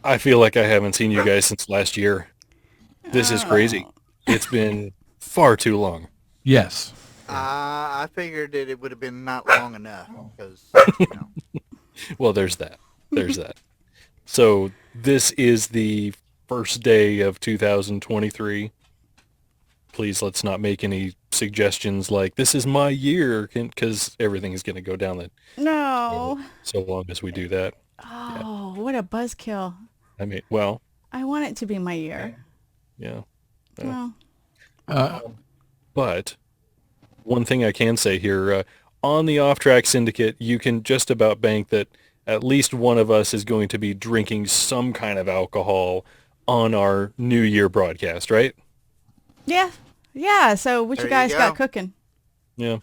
I feel like I haven't seen you guys since last year. This is crazy. Oh. It's been far too long. Yes. I figured that it would have been not long enough because Well, there's that. There's that. So this is the first day of 2023. Please let's not make any suggestions like this is my year because everything is going to go down the toilet No. so long as we do that. Yeah. Oh, what a buzzkill. I mean, well, I want it to be my year. yeah. Well, Uh, But one thing I can say here, on the Off Track Syndicate, you can just about bank that at least one of us is going to be drinking some kind of alcohol on our New Year broadcast, right? yeah. Yeah, so what there you you guys got go. cooking? Yeah.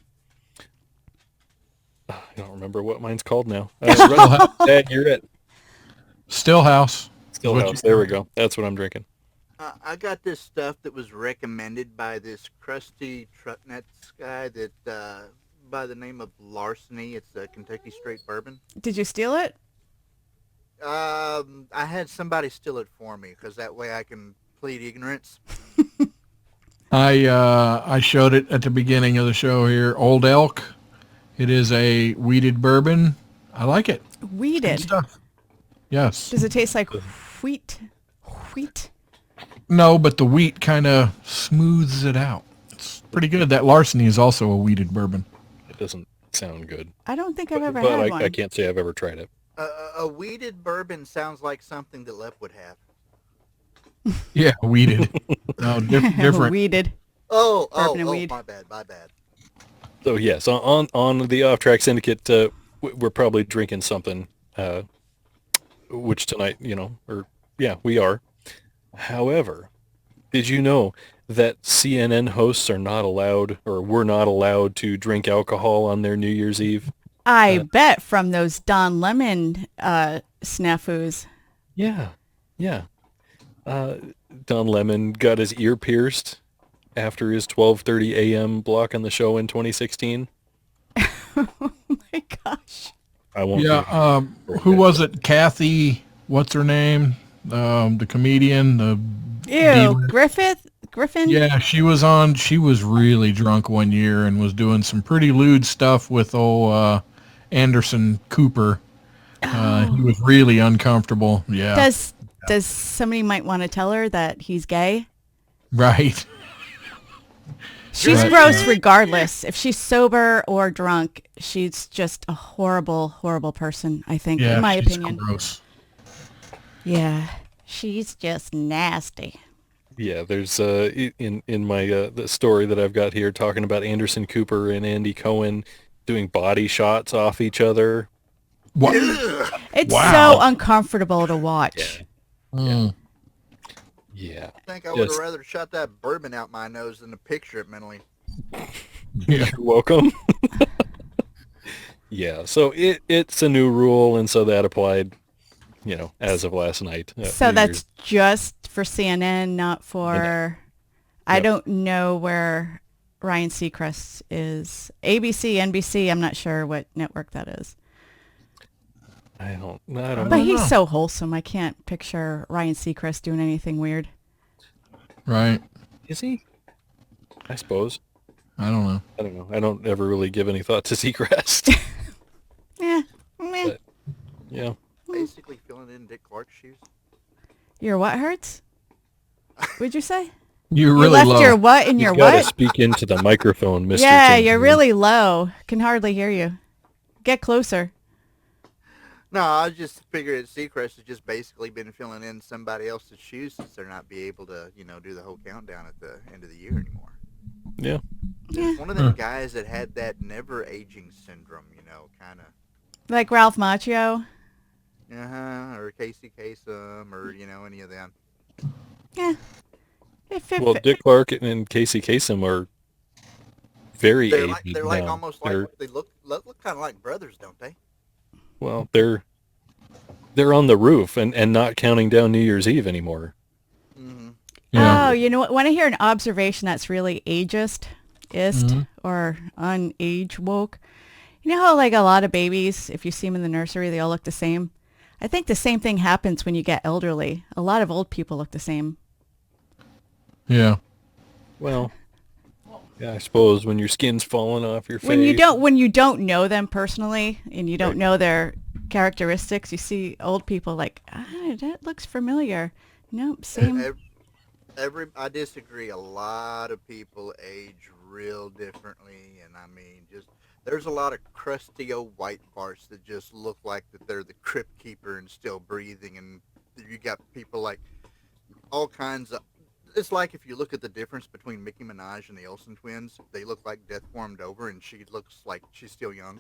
I don't remember what mine's called now. Dad, you're it. Stillhouse. Is what Stillhouse. There we go. That's what I'm drinking. I got this stuff that was recommended by this crusty Trucknuts guy that by the name of Larceny. It's a Kentucky Straight Bourbon. Did you steal it? I had somebody steal it for me because that way I can plead ignorance. I showed it at the beginning of the show here. Old Elk. It is a weeded bourbon. I like it. Good Weeded. stuff. Yes. Does it taste like wheat? Wheat? No, but the wheat kind of smooths it out. It's pretty good. That Larceny is also a weeded bourbon. It doesn't sound good. I don't think I've ever But had I one. can't say I've ever tried it. A weeded bourbon sounds like something that Lep would have. Yeah, weeded. No, different. Weeded. Oh, and weed. my bad. So yes, on the Off Track Syndicate, we're probably drinking something, which tonight, or yeah, we are. However, did you know that CNN hosts are not allowed, or were not allowed to drink alcohol on their New Year's Eve? I bet from those Don Lemon snafus. Yeah, yeah. Don Lemon got his ear pierced after his 12:30 a.m. block on the show in 2016. Oh my gosh. I won't. Yeah. Who was it? Kathy. What's her name? The comedian. The Ew. dealer. Griffin? Yeah, she was on. She was really drunk one year and was doing some pretty lewd stuff with old Anderson Cooper. He was really uncomfortable. Yeah. Does somebody might want to tell her that he's gay? Right. She's Right. gross regardless. If she's sober or drunk, she's just a horrible, horrible person, I think, Yeah. in my she's opinion. gross. Yeah. She's just nasty. Yeah, there's in my the story that I've got here talking about Anderson Cooper and Andy Cohen doing body shots off each other. What? It's Wow. so uncomfortable to watch. Mm. Yeah. I think I would have Yes. rather shot that bourbon out my nose than to picture it mentally. Yeah. You're welcome. Yeah, so it's a new rule, and so that applied, as of last night. So New that's Year's. just for CNN, not for... I Yep. don't know where Ryan Seacrest is. ABC, NBC, I'm not sure what network that is. I don't But know. he's so wholesome. I can't picture Ryan Seacrest doing anything weird. Right. Is he? I suppose. I don't know. I don't know. I don't ever really give any thought to Seacrest. Yeah. Meh. But, yeah. Basically filling in Dick Clark's shoes. Your what hurts? What'd you say? You're You really left low. your what in your You've got to what? speak into the microphone, Mr. Yeah, Tim. you're really low. Can hardly hear you. Get closer. No, I just figured that Seacrest has just basically been filling in somebody else's shoes since they're not be able to, do the whole countdown at the end of the year anymore. Yeah. Yeah. One of them guys that had that never aging syndrome, kind of. Like Ralph Macchio. Or Casey Kasem, or any of them. Yeah. Well, Dick Clark and Casey Kasem are very They're aged like now. almost like they look kind of like brothers, don't they? Well, they're on the roof and not counting down New Year's Eve anymore. Mm-hmm. Yeah. Oh, you know what? Want to hear an observation that's really ageist or unage woke? You know how like a lot of babies, if you see them in the nursery, they all look the same? I think the same thing happens when you get elderly. A lot of old people look the same. Yeah. Well, yeah, I suppose when your skin's falling off your When you face. don't know them personally and you don't Right. know their characteristics, you see old people like, that looks familiar. Nope, same. Ev- I disagree. A lot of people age real differently, and I mean, just there's a lot of crusty old white farts that just look like that they're the crypt keeper and still breathing, and you got people like all kinds of. It's like if you look at the difference between Mickey Minaj and the Olsen twins, they look like death formed over, and she looks like she's still young.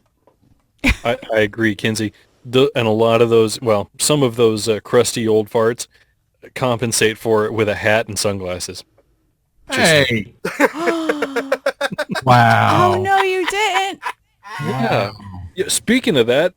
I agree, Kinsey. And a lot of those, well, some of those crusty old farts compensate for it with a hat and sunglasses. Just saying. Hey. Oh Wow. no, you didn't. Yeah. Yeah. Speaking of that,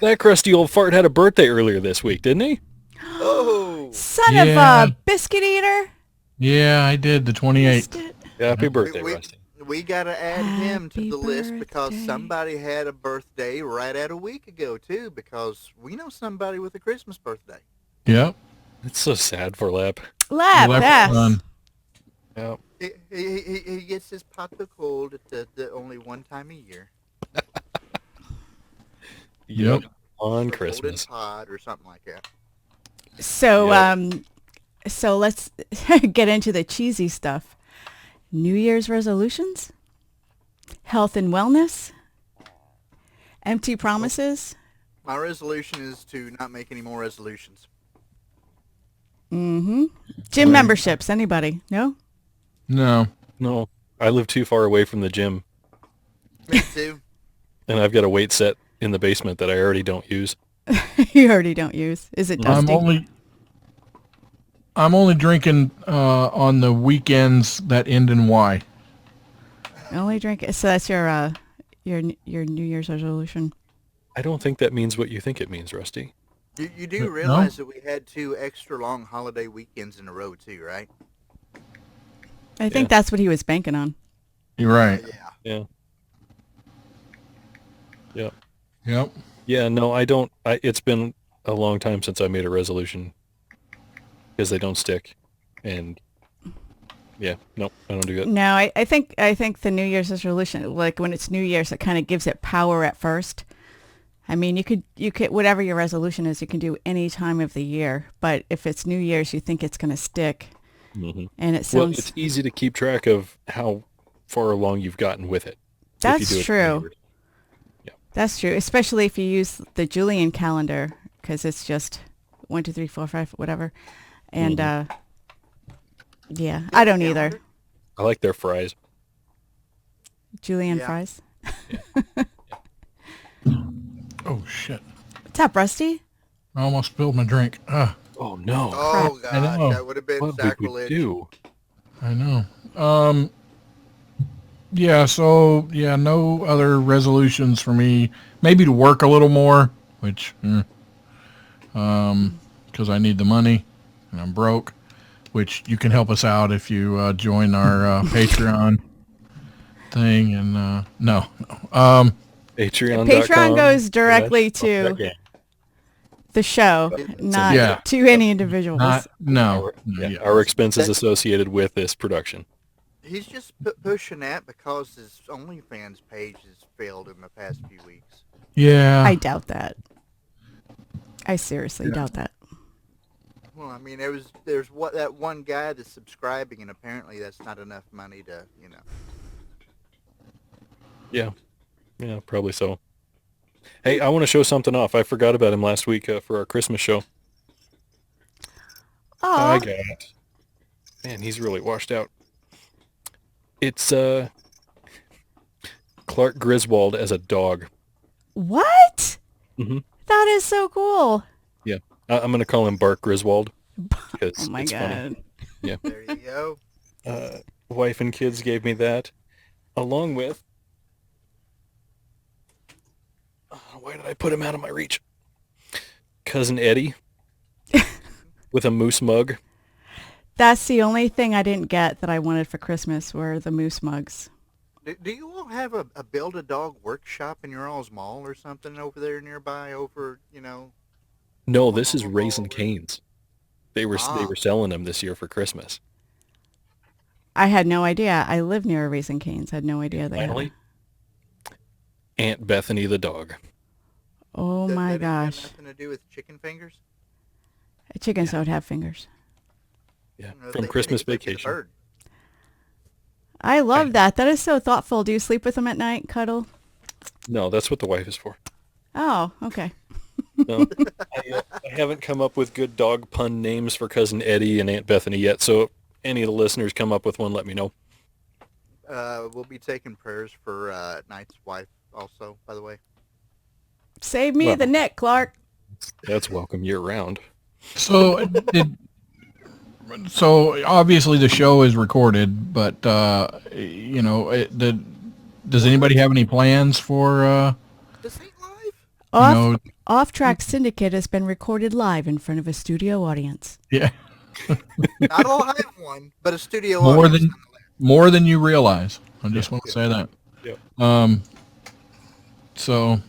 that crusty old fart had a birthday earlier this week, didn't he? Oh, Son of Yeah. a biscuit eater. Yeah, I did the 28th. Missed it. Yeah, happy birthday, we, Rusty. we got to add him to Happy the list because birthday. somebody had a birthday right at a week ago too. Because we know somebody with a Christmas birthday. Yep. It's so sad for Lap. Lap, yes. Leprechaun. Yeah. He gets his pot of cold at the only one time a year. Yep. On The Christmas. golden pod or something like that. So, Yep. so let's get into the cheesy stuff. New Year's resolutions, health and wellness, empty promises. My resolution is to not make any more resolutions. Mm-hmm. Gym memberships. Anybody? No? No. No, I live too far away from the gym, Me too. and I've got a weight set in the basement that I already don't use. You already don't use. Is it I'm dusty? only drinking on the weekends that end in Y. Only drink. So that's your New Year's resolution. I don't think that means what you think it means, Rusty. You do No? realize that we had 2 extra long holiday weekends in a row too, right? I think Yeah. that's what he was banking on. You're right. Yeah. Yeah. Yep. Yeah, no, I don't. It's been a long time since I made a resolution because they don't stick. And yeah, no, I don't do it. No, I think the New Year's resolution, like when it's New Year's, it kind of gives it power at first. I mean, you could whatever your resolution is, you can do any time of the year. But if it's New Year's, you think it's going to stick, Hmm. and it Well, sounds it's easy to keep track of how far along you've gotten with it. if you that's do it true. afterwards. That's true, especially if you use the Julian calendar because it's just 1, 2, 3, 4, 5, whatever. And yeah, I don't either. Calendar? I like their fries. Julian Yeah. fries. Oh, shit. What's up, Rusty? I almost spilled my drink. Oh no! Oh I gosh, know. that would have been What did we sacrilege. do? I know. Yeah, so, yeah, no other resolutions for me. Maybe to work a little more, which, because I need the money and I'm broke, which you can help us out if you join our Patreon thing. And no. Patreon.com. Patreon goes directly That's- to okay. the show, not Yeah. to any individuals. No. Our expenses associated with this production. He's just pushing that because his OnlyFans page has failed in the past few weeks. Yeah. I doubt that. I seriously doubt that. Well, I mean, there's that one guy that's subscribing, and apparently that's not enough money to, Yeah, probably so. Hey, I want to show something off. I forgot about him last week for our Christmas show. I Oh, got it. Man, he's really washed out. It's Clark Griswold as a dog. what? Mhm. That is so cool. Yeah, I'm gonna call him Bark Griswold because Oh my it's funny. god. There you go. Wife and kids gave me that, along with. Why did I put him out of my reach? Cousin Eddie with a moose mug. That's the only thing I didn't get that I wanted for Christmas were the moose mugs. Do you all have a Build-A-Dog workshop in your all's mall or something over there nearby? No, this is Raising Oh, Cane's. They were ah, selling them this year for Christmas. I had no idea. I live near a Raising Cane's. I had no And idea they had a. finally, Aunt Bethany the dog. Oh my that ain't got gosh. nothing to do with chicken fingers. Chickens Yeah, don't have fingers. yeah. If From they did, it Christmas would be the Vacation. bird. I I, love that. That is so thoughtful. Do you sleep with them at night, cuddle? no, that's what the wife is for. Oh, okay. No, I haven't come up with good dog pun names for cousin Eddie and Aunt Bethany yet. So if any of the listeners come up with one, let me know. We'll be taking prayers for Knight's wife also, by the way. Save me the Well, neck, Clark. that's welcome year round. So did so obviously the show is recorded, but does What? anybody have any plans for This ain't live? you Off know Off Track Syndicate has been recorded live in front of a studio audience. yeah, Not a live one, but a studio more audience than nonetheless. more than you realize. I Yeah, just want to Yeah. say that. yeah. So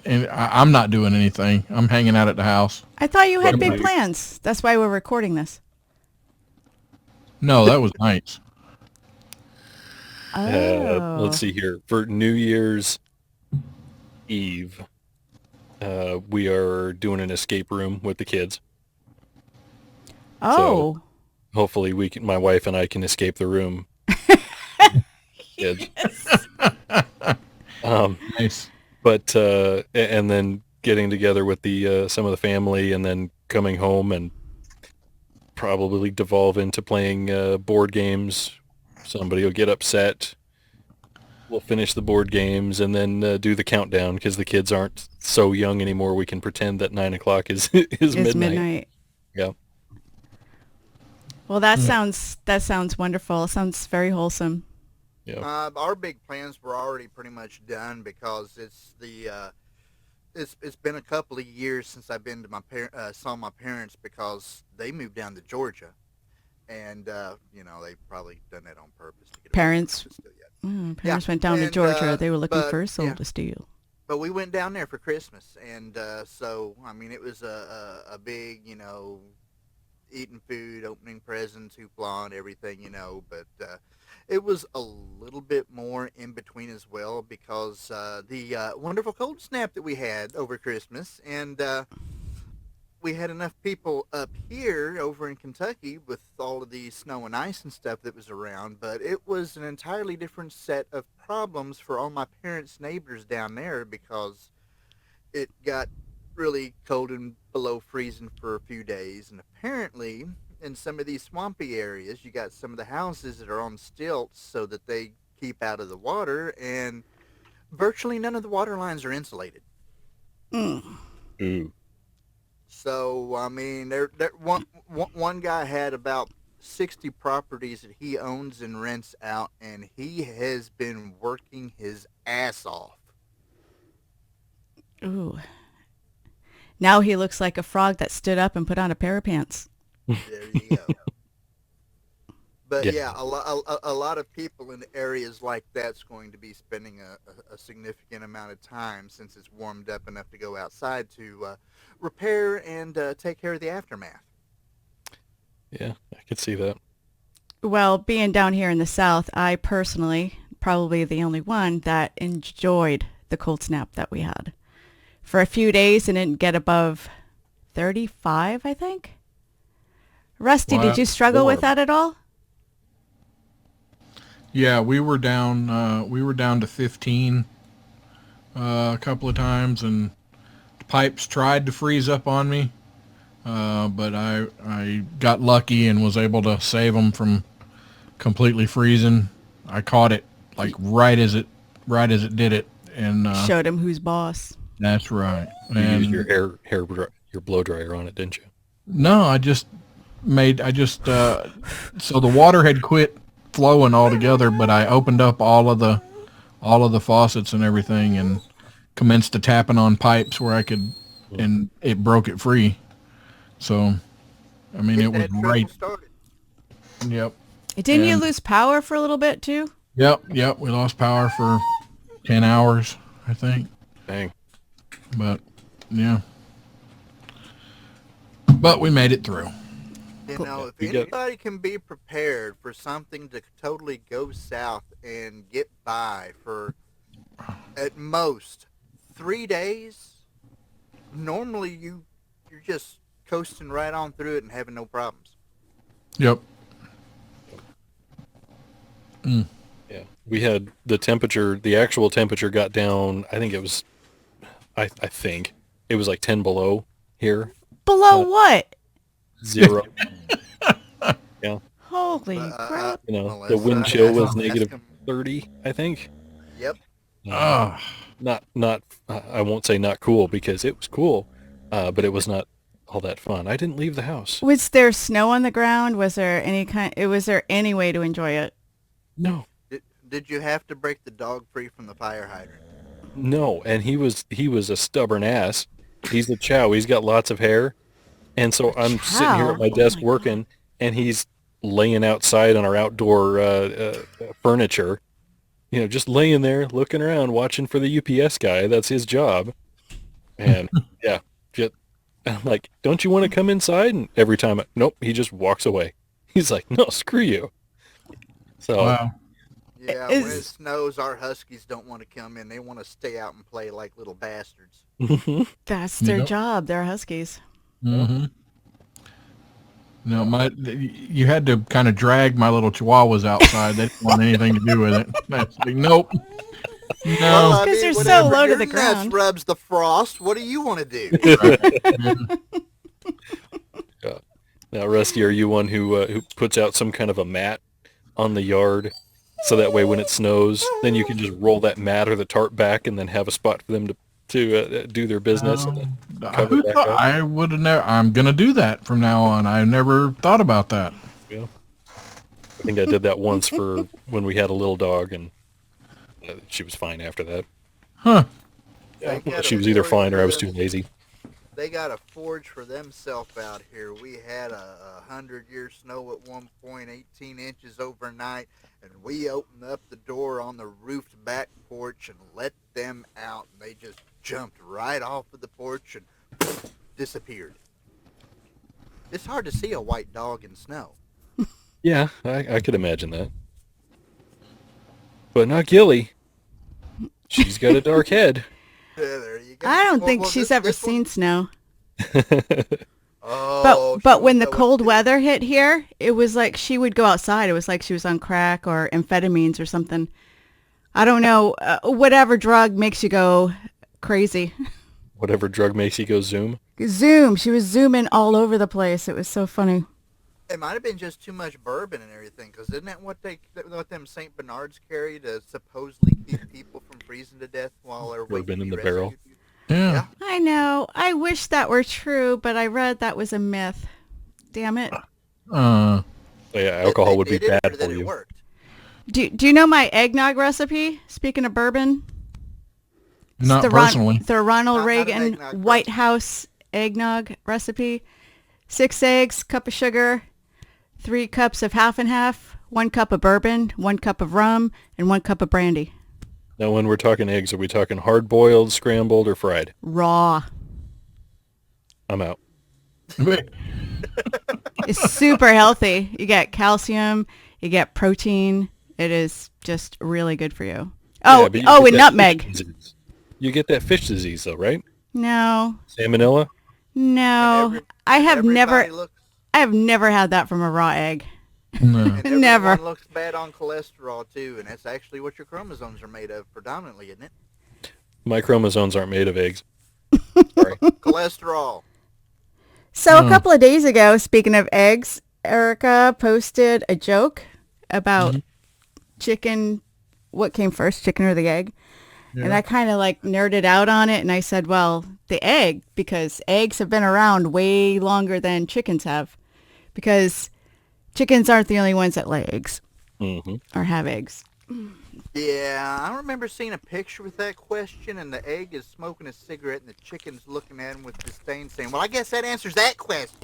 and I'm not doing anything. I'm hanging out at the house. I thought you had big Probably. plans. That's why we're recording this. No, that was nice. Let's Oh. see here. For New Year's Eve, we are doing an escape room with the kids. So Oh. hopefully my wife and I can escape the room. Kids. Um, Nice. but and then getting together with the some of the family, and then coming home and probably devolve into playing board games. Somebody will get upset. We'll finish the board games and then do the countdown because the kids aren't so young anymore. We can pretend that 9 o'clock is is It's midnight. midnight. Yeah, Well, that sounds wonderful. Sounds very wholesome. yeah. Our big plans were already pretty much done because it's been a couple of years since I've been to saw my parents because they moved down to Georgia, and they probably done that on purpose to get away from us, Parents, but still yet. Yeah, parents went down to and Georgia. They were looking but for a soul yeah, to steal. but we went down there for Christmas, and so I mean it was a big eating food, opening presents, hoopla, and everything, but it was a little bit more in between as well because the wonderful cold snap that we had over Christmas, and we had enough people up here over in Kentucky with all of the snow and ice and stuff that was around, but it was an entirely different set of problems for all my parents' neighbors down there because it got really cold and below freezing for a few days. And apparently, in some of these swampy areas, you got some of the houses that are on stilts so that they keep out of the water, and virtually none of the water lines are insulated. Mm. Ooh. So, I mean, one guy had about 60 properties that he owns and rents out, and he has been working his ass off. Ooh. Now he looks like a frog that stood up and put on a pair of pants. There you go. But Yeah, yeah, a lot of people in areas like that's going to be spending a significant amount of time since it's warmed up enough to go outside to repair and take care of the aftermath. yeah. I could see that. Well, being down here in the South, I personally, probably the only one that enjoyed the cold snap that we had. For a few days and didn't get above 35, I think. Rusty, did Wow. you struggle with Warm. that at all? Yeah, we were down. We were down to 15 a couple of times, and the pipes tried to freeze up on me, but I got lucky and was able to save them from completely freezing. I caught it like right as it did it, and Showed him who's boss. that's right. You used your And your blow dryer on it, didn't you? no, so the water had quit flowing altogether, but I opened up all of the faucets and everything and commenced to tapping on pipes where I could, Mm. and it broke it free. So, I mean, Get it was that right. trickle started. Yep. Didn't you And lose power for a little bit too? yep. We lost power for 10 hours, I think. Dang. But yeah. But we made it through. You Cool. know, if We get anybody can be prepared for something to totally go south and get by for at most 3 days, normally you're just coasting right on through it and having no problems. Yep. Mm. Yeah, we had the temperature. The actual temperature got down. I think it was. I think it was like 10 below here. Below Uh, what? 0. Yeah, Holy crap. the wind Melissa, chill ask, was ask negative him. 30. I think. Yep. Um, Ah. not. I won't say not cool because it was cool, but it was not all that fun. I didn't leave the house. Was there snow on the ground? Was there any way to enjoy it? No, Did you have to break the dog free from the fire hydrant? no, and he was a stubborn ass. He's a chow. He's got lots of hair, and so I'm sitting here at Chow? my Oh desk my God. working, and he's laying outside on our outdoor furniture. Just laying there, looking around, watching for the UPS guy. That's his job. And yeah, just, I'm like, don't you want to come inside? And every time, nope, he just walks away. He's like, no, screw you. So Wow. Yeah, when it Is snows, our huskies don't want to come in. They want to stay out and play like little bastards. That's their Yep. job. They're huskies. Mm-hmm. No, you had to kind of drag my little chihuahuas outside. They didn't want anything to do with it. That's like, nope. Well, No. I 'Cause mean, they're so whenever low to your the nuts ground. rubs the frost, what do you want to do? Yeah. Now, Rusty, are you one who puts out some kind of a mat on the yard, so that way when it snows, then you can just roll that mat or the tarp back, and then have a spot for them to do their business, and then cover Who it back thought up? I would have never? I'm gonna do that from now on. I never thought about that. Yeah. I think I did that once for when we had a little dog, and she was fine after that. Huh? Yeah, They got she a was either forge fine or I for was too them. lazy. They got a forge for themselves out here. We had a 100-year snow at one point, 18 inches overnight, and we opened up the door on the roofed back porch and let them out, and they just jumped right off of the porch and disappeared. It's hard to see a white dog in snow. Yeah, I could imagine that. But not Gilly. She's got a dark head. There you go. I don't Well, think well, she's this- ever this one- seen snow. Oh, But she when would the know it cold too. weather hit here, it was like she would go outside. It was like she was on crack or amphetamines or something. I don't know. Whatever drug makes you go crazy. Whatever drug makes you go zoom. Zoom. She was zooming all over the place. It was so funny. It might have been just too much bourbon and everything, because isn't that what them Saint Bernards carry to supposedly keep people from freezing to death while they're waiting Bourbon to in be the barrel. rescued? Yeah. I know. I wish that were true, but I read that was a myth. Damn it. So yeah, alcohol They would be did it bad or that for it you. worked. Do you know my eggnog recipe? Speaking of bourbon, It's Not the personally. The Ronald Not an Reagan eggnog White person. House eggnog recipe. 6 eggs, cup of sugar, 3 cups of half and half, 1 cup of bourbon, 1 cup of rum, and 1 cup of brandy. Now, when we're talking eggs, are we talking hard-boiled, scrambled, or fried? Raw. I'm out. It's super healthy. You get calcium, you get protein. It is just really good for you. Oh, Yeah, but you oh, get and that fish nutmeg. disease. You get that fish disease, though, right? No, Salmonella? no. And I have everybody looks, I have never had that from a raw egg. No. and Never. everyone looks bad on cholesterol too, and that's actually what your chromosomes are made of predominantly, isn't it? My chromosomes aren't made of eggs. Sorry. Cholesterol. So a couple of days ago, speaking of eggs, Erica posted a joke about chicken. What came first, chicken or the egg? And I kind of like nerded out on it, and I said, well, the egg, because eggs have been around way longer than chickens have, because chickens aren't the only ones that lay eggs hmm or have eggs. Yeah, I remember seeing a picture with that question, and the egg is smoking a cigarette, and the chicken's looking at him with disdain, saying, "Well, I guess that answers that question."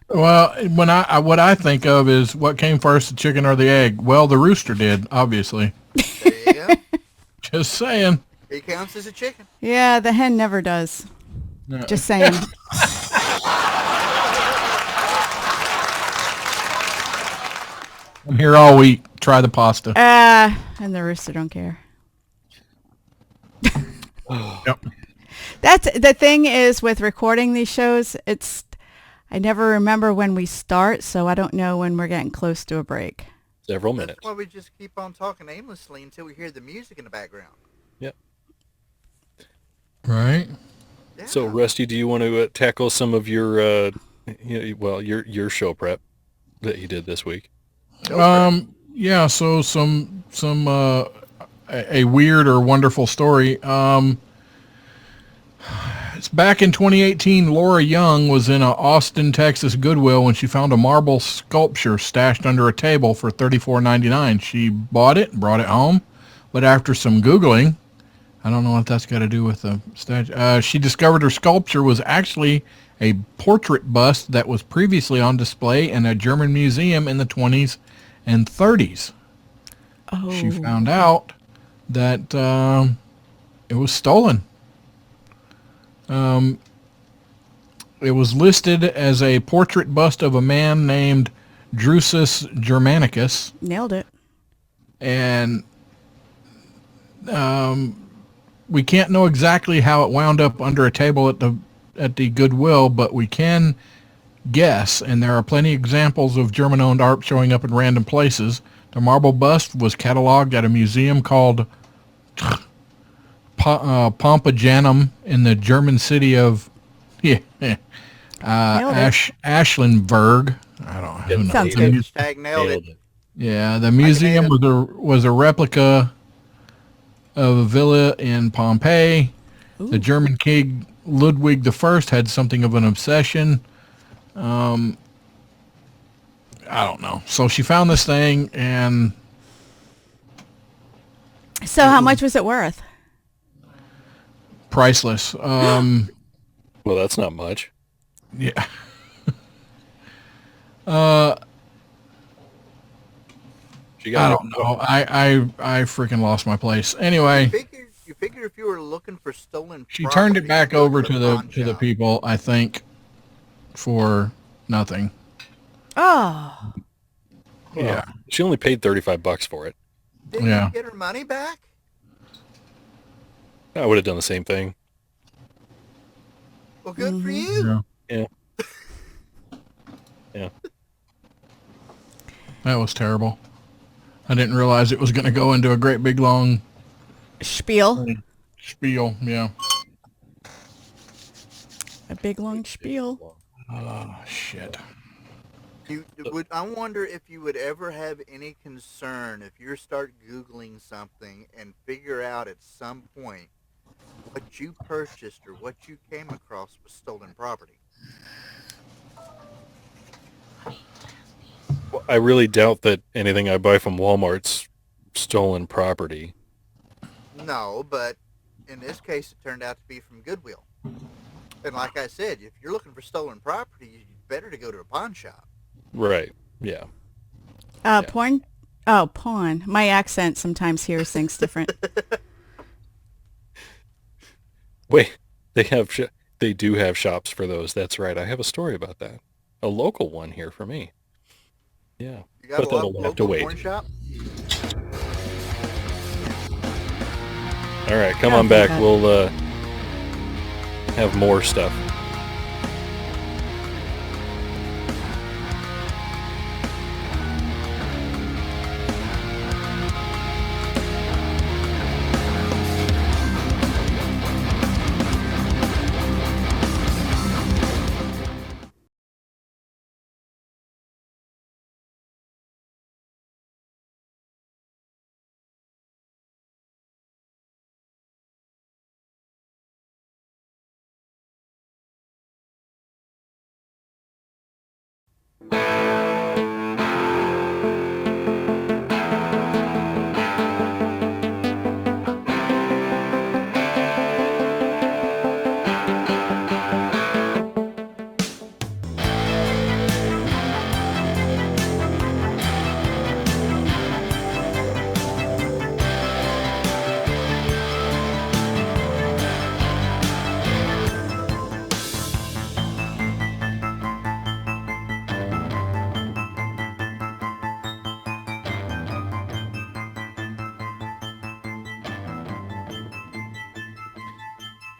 Well, when what I think of is what came first, the chicken or the egg? Well, the rooster did, obviously. There you go. Just saying. He counts as a chicken. Yeah, the hen never does. No. Just saying. I'm here all week. Try the pasta. And the rooster don't care. Oh, Yep. That's the thing is with recording these shows, it's I never remember when we start, so I don't know when we're getting close to a break. several That's why minutes. we just keep on talking aimlessly until we hear the music in the background. Yep. Right. So, Yeah. Rusty, do you want to tackle some of your, well, your show prep that you did this week? Go for it. Yeah. So a weird or wonderful story. It's back in 2018. Laura Young was in a Austin, Texas Goodwill when she found a marble sculpture stashed under a table for $34.99. She bought it, brought it home, but after some googling, I don't know what that's got to do with the statue. She discovered her sculpture was actually a portrait bust that was previously on display in a German museum in the 20s and 30s. She Oh, found out that it was stolen. It was listed as a portrait bust of a man named Drusus Germanicus, nailed it. and we can't know exactly how it wound up under a table at the Goodwill, but we can guess, and there are plenty of examples of German-owned art showing up in random places. The marble bust was cataloged at a museum called Pompajanum in the German city of yeah, Nailed it. Ashlenberg. I don't know. Yep, Who knows? Sounds nailed The it. good. Hashtag nailed it. Nailed it. Yeah, the Baconator. museum was a replica of a villa in Pompeii. The Ooh. German king Ludwig the First had something of an obsession. I don't know. So she found this thing, and So it how was much was it worth? priceless. Well, that's not much. Yeah. She got I her. don't know. I freaking lost my place. You Anyway, figure you figure if you were looking for stolen she turned it property, back you'd go to over the pawn to the shop. people. I think for nothing. Oh, Yeah. Well, she only paid $35 for it. Didn't she Yeah. get her money back? I would have done the same thing. Well, good for mm-hmm. you. Yeah. Yeah, yeah. That was terrible. I didn't realize it was going to go into a great big long Spiel. spiel. Yeah. A big long Big spiel. long. Oh shit. You would. I wonder if you would ever have any concern if you start googling something and figure out at some point what you purchased or what you came across was stolen property. Well, I really doubt that anything I buy from Walmart's stolen property. No, but in this case, it turned out to be from Goodwill. And like I said, if you're looking for stolen property, you better to go to a pawn shop. Right. Yeah. Yeah. Porn. Oh, pawn. My accent sometimes hears things different. Wait, they have they do have shops for those. That's right. I have a story about that. A local one here for me. Yeah. You got a But that'll have to local wait. porn shop? All right, come Oh, on thank back. God. We'll have more stuff.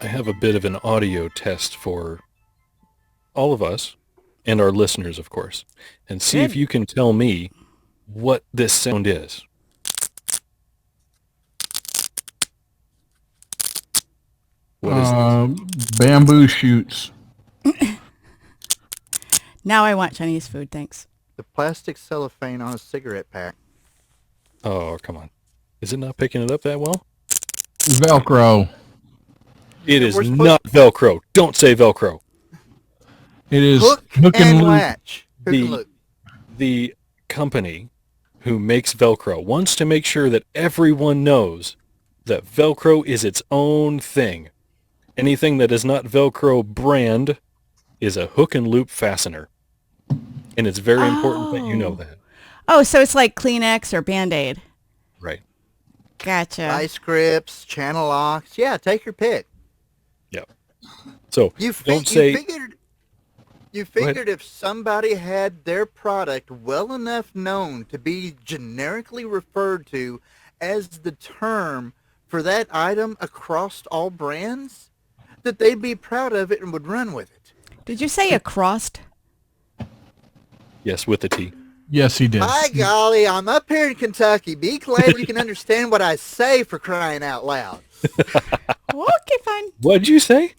have a bit of an audio test for all of us and our listeners, of course, and see if Good. you can tell me what this sound is. What is this? Bamboo shoots. Now I want Chinese food, thanks. The plastic cellophane on a cigarette pack. Oh, come on. Is it not picking it up that well? Velcro. It is We're supposed not Velcro. Don't say Velcro. It is hook hook and and loop. latch. Hook and The loop. the company who makes Velcro wants to make sure that everyone knows that Velcro is its own thing. Anything that is not Velcro brand is a hook and loop fastener. And it's very important that you know Oh. that. Oh, so it's like Kleenex or Band-Aid. Right. Gotcha. Vice grips, channel locks. Yeah, take your pick. Yep. So You don't say you Go ahead. figured if somebody had their product well enough known to be generically referred to as the term for that item across all brands, that they'd be proud of it and would run with it. Did you say across? yes with the T. Yes, he did. By golly, I'm up here in Kentucky. Be glad you can understand what I say, for crying out loud. Okay, fine. What'd you say?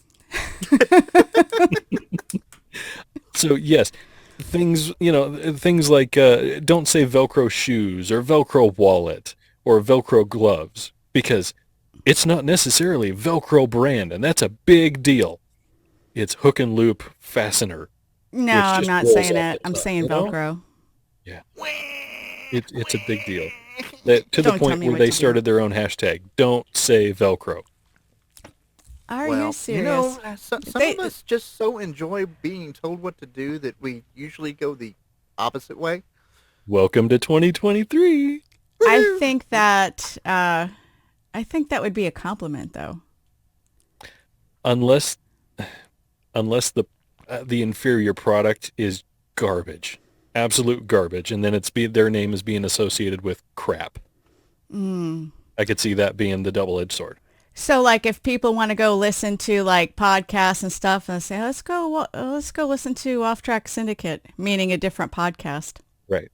So yes, things like don't say Velcro shoes or Velcro wallet or Velcro gloves because it's not necessarily Velcro brand, and that's a big deal. It's hook and loop fastener, No, which I'm just not rolls saying off it. the I'm tongue, saying you know? Velcro. Yeah, it's a big deal. That to the Don't tell point me where what they to do. started their own hashtag. Don't say Velcro. Are Well, you serious? some They- of us just so enjoy being told what to do that we usually go the opposite way. Welcome to 2023. I think that would be a compliment, though. Unless the inferior product is garbage, absolute garbage, and then their name is being associated with crap. I could see that being the double-edged sword. So, like, if people want to go listen to like podcasts and stuff, and say, let's go listen to Off Track Syndicate," meaning a different podcast. Right.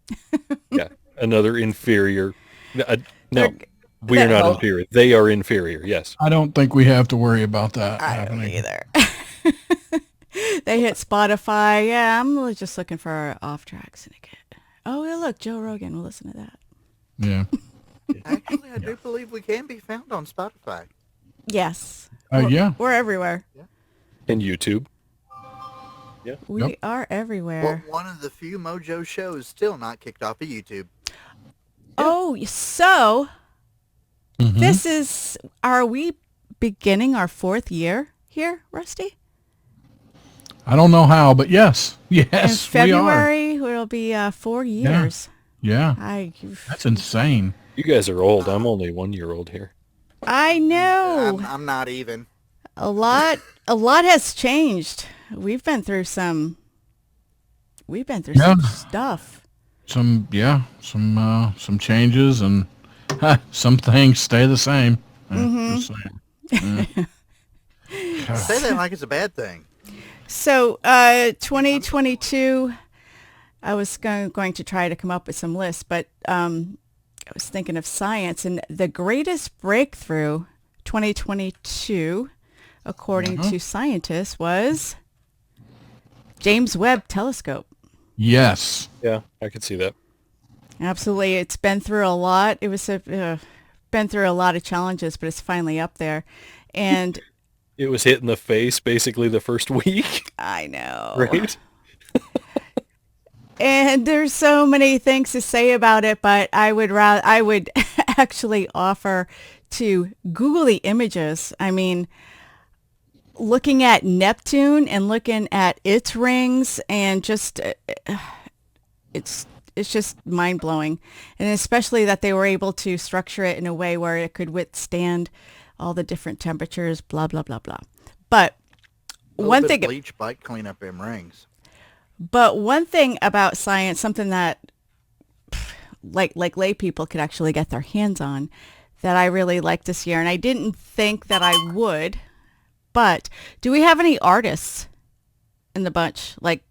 Yeah. Another inferior. No, They're- we are not Well- inferior. They are inferior. Yes. I don't think we have to worry about that I don't happening. either. They hit Spotify. Yeah, I'm just looking for our Off Track Syndicate. Oh, yeah, look, Joe Rogan. We'll listen to that. Yeah. Actually, I do believe we can be found on Spotify. Yes. Yeah. We're everywhere. And YouTube. We Yep. are Well, everywhere. one of the few Mojo shows still not kicked off of YouTube. Oh, so Mhm. are we beginning our 4th year here, Rusty? I don't know how, but yes. In Yes, we are. February, it'll be 4 years. Yeah. That's insane. You guys are old. I'm only 1 year old here. I know. I'm not even. A lot has changed. We've been through some Yeah. stuff. Some changes and some things stay the same. Just saying. Say that like it's a bad thing. So, 2022, I was going to try to come up with some lists, but I was thinking of science, and the greatest breakthrough 2022, according to scientists, was James Webb Telescope. Yes. Yeah, I could see that. Absolutely. It's been through a lot. It was been through a lot of challenges, but it's finally up there. And It was hit in the face basically the first week, I know. right? And there's so many things to say about it, but I would actually offer to Google the images. I mean, looking at Neptune and looking at its rings, and just it's just mind blowing, and especially that they were able to structure it in a way where it could withstand all the different temperatures. Blah blah blah blah. But one bit thing. of bleach bike clean up them rings. But one thing about science, something that like lay people could actually get their hands on, that I really liked this year, and I didn't think that I would, But do we have any artists in the bunch, like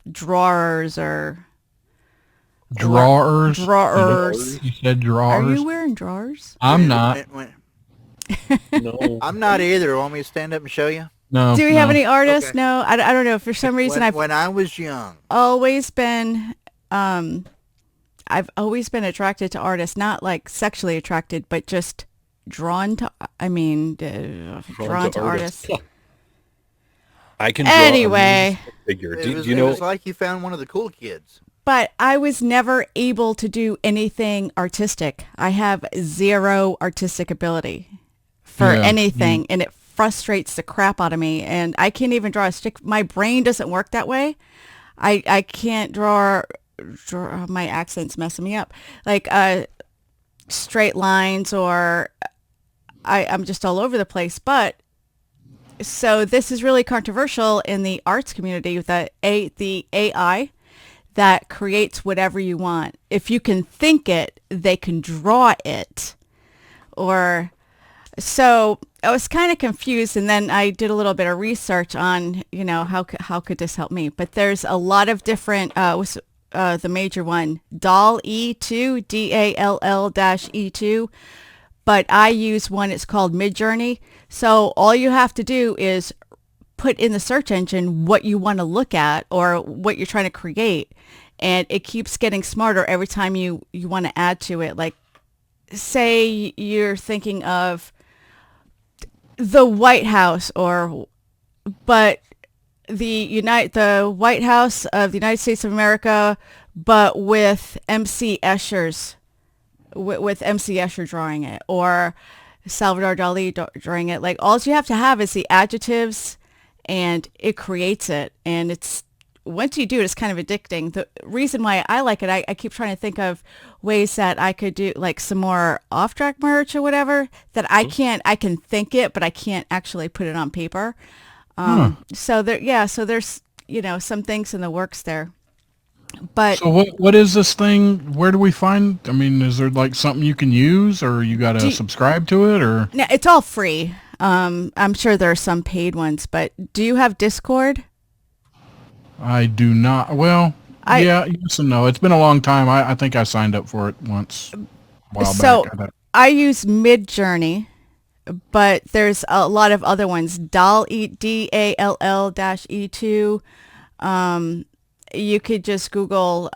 or Drawers. drawers? You said Are you drawers. wearing drawers? I'm not. No. I'm not either. Want me to stand up and show you? No, Do we have no. any artists? Okay. No, I don't know. For some reason, When I was young, always been, um, I've always been attracted to artists, not like sexually attracted, but just drawn to, drawn to artists. I can draw Anyway, a figure. it Do was you it know? was like you found one of the cool kids. but I was never able to do anything artistic. I have zero artistic ability for Yeah. anything, and it frustrates the crap out of me. And I can't even draw a stick. My brain doesn't work that way. I can't draw. My accent's messing me up. Like straight lines, or I'm just all over the place. But so this is really controversial in the arts community with the AI that creates whatever you want. If you can think it, they can draw it. Or so I was kind of confused, and then I did a little bit of research on, how could this help me? But there's a lot of different the major one, DALL E2, DALL-E2. But I use one, it's called Midjourney. So all you have to do is put in the search engine what you want to look at or what you're trying to create. And it keeps getting smarter every time you want to add to it. Like, say you're thinking of the White House, but the White House of the United States of America, but with MC Escher's with MC Escher drawing it, or Salvador Dali drawing it. Like, all you have to have is the adjectives, and it creates it. And it's, once you do it, it's kind of addicting. The reason why I like it, I keep trying to think of ways that I could do like some more off-track merch or whatever that I can think it, but I can't actually put it on paper. So there's, some things in the works there. But So what is this thing? Where do we find? I mean, is there like something you can use, or you got to subscribe to it, or? no, it's all free. I'm sure there are some paid ones, but do you have Discord? I do not. Well, yeah, yes and no. It's been a long time. I think I signed up for it once a while So back. I use Midjourney, but there's a lot of other ones. DALL-E2. You could just Google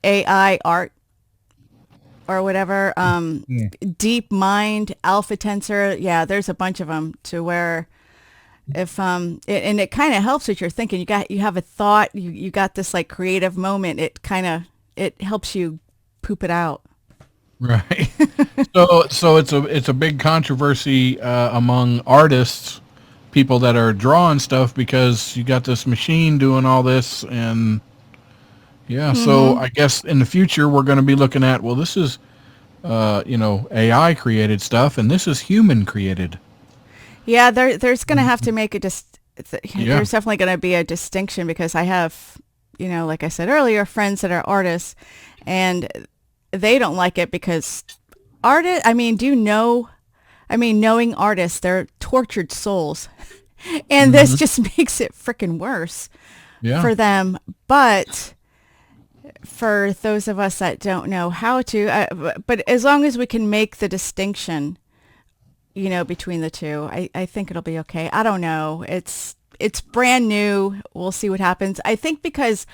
AI art or whatever. Deep Mind, Alpha Tensor. Yeah, there's a bunch of them to where if and it kind of helps what you're thinking. You have a thought. You got this like creative moment. It helps you poop it out. Right. So it's a big controversy among artists, people that are drawing stuff, because you got this machine doing all this, and so I guess in the future we're going to be looking at, well, this is AI created stuff, and this is human created. Yeah, there's going to have to make there's definitely going to be a distinction, because I have, like I said earlier, friends that are artists, and they don't like it because knowing artists, they're tortured souls. And this just makes it freaking worse for them. But for those of us that don't know how to, but as long as we can make the distinction, between the two, I think it'll be okay. I don't know. It's brand new. We'll see what happens. I think because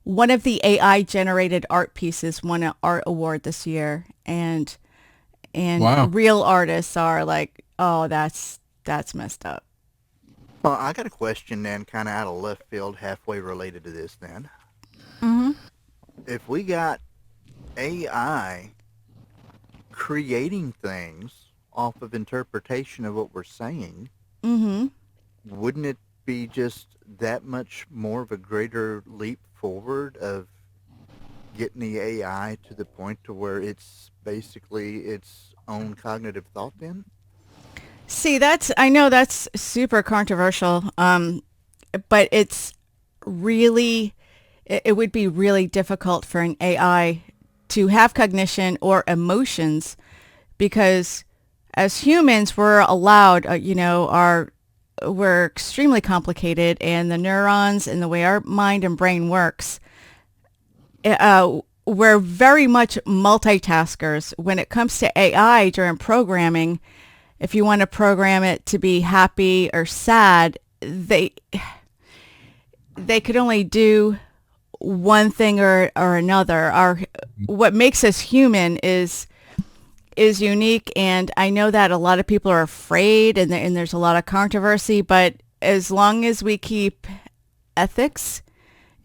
one of the AI generated art pieces won an art award this year, and Wow. real artists are like, oh, that's messed up. Well, I got a question then, kind of out of left field, halfway related to this then. Mm-hmm. If we got AI creating things off of interpretation of what we're saying, Mm-hmm. wouldn't it be just that much more of a greater leap forward of getting the AI to the point to where it's basically its own cognitive thought then? See, I know that's super controversial, but it would be really difficult for an AI to have cognition or emotions, because as humans, we're allowed, we're extremely complicated, and the neurons and the way our mind and brain works, we're very much multitaskers. When it comes to AI during programming, if you want to program it to be happy or sad, they could only do one thing or another. What makes us human is unique, and I know that a lot of people are afraid, and there's a lot of controversy, but as long as we keep ethics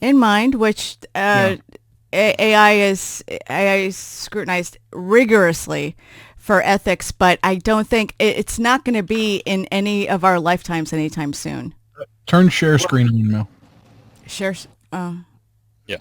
in mind, which AI is scrutinized rigorously for ethics, but I don't think it's not going to be in any of our lifetimes anytime soon. Turn share screen on, Mel. Sure. Yeah.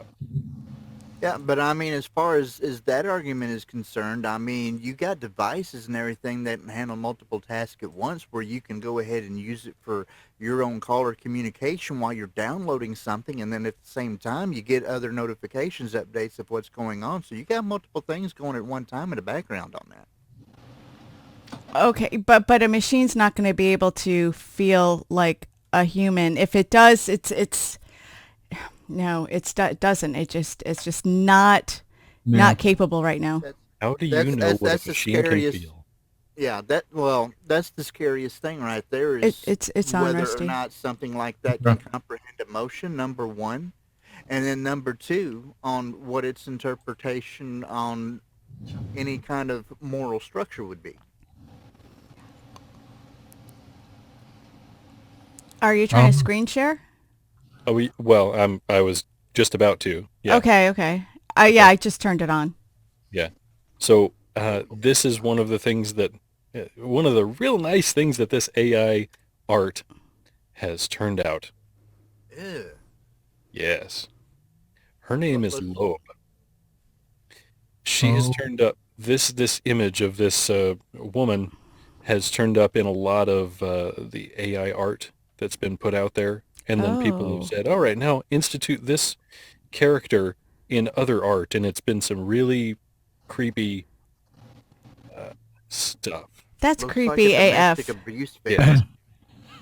Yeah, but I mean, as far as that argument is concerned, I mean, you got devices and everything that can handle multiple tasks at once, where you can go ahead and use it for your own caller communication while you're downloading something, and then at the same time, you get other notifications, updates of what's going on. So you got multiple things going at one time in the background on that. Okay, but a machine's not going to be able to feel like a human. If it does, it's no, it doesn't. It's just not capable right now. That's How do you know what that's a the machine can scariest. feel? Yeah, that's the scariest thing right there It, is it's on, whether or Rusty. not something like that Yeah. can comprehend emotion, number one, and then number two, on what its interpretation on any kind of moral structure would be. Are you trying to Um, screen share? Well, I was just about to. Yeah. Okay. Yeah, Okay. I just turned it on. Yeah. So this is one of the things that one of the real nice things that this AI art has turned out. Ew. Yes. Her name is Let's Loeb. She has oh, turned up this image of this woman has turned up in a lot of the AI art that's been put out there. And then people have Oh, said, all right, now institute this character in other art. And it's been some really creepy stuff. that's Looks like a creepy domestic AF. abuse Yeah, victim.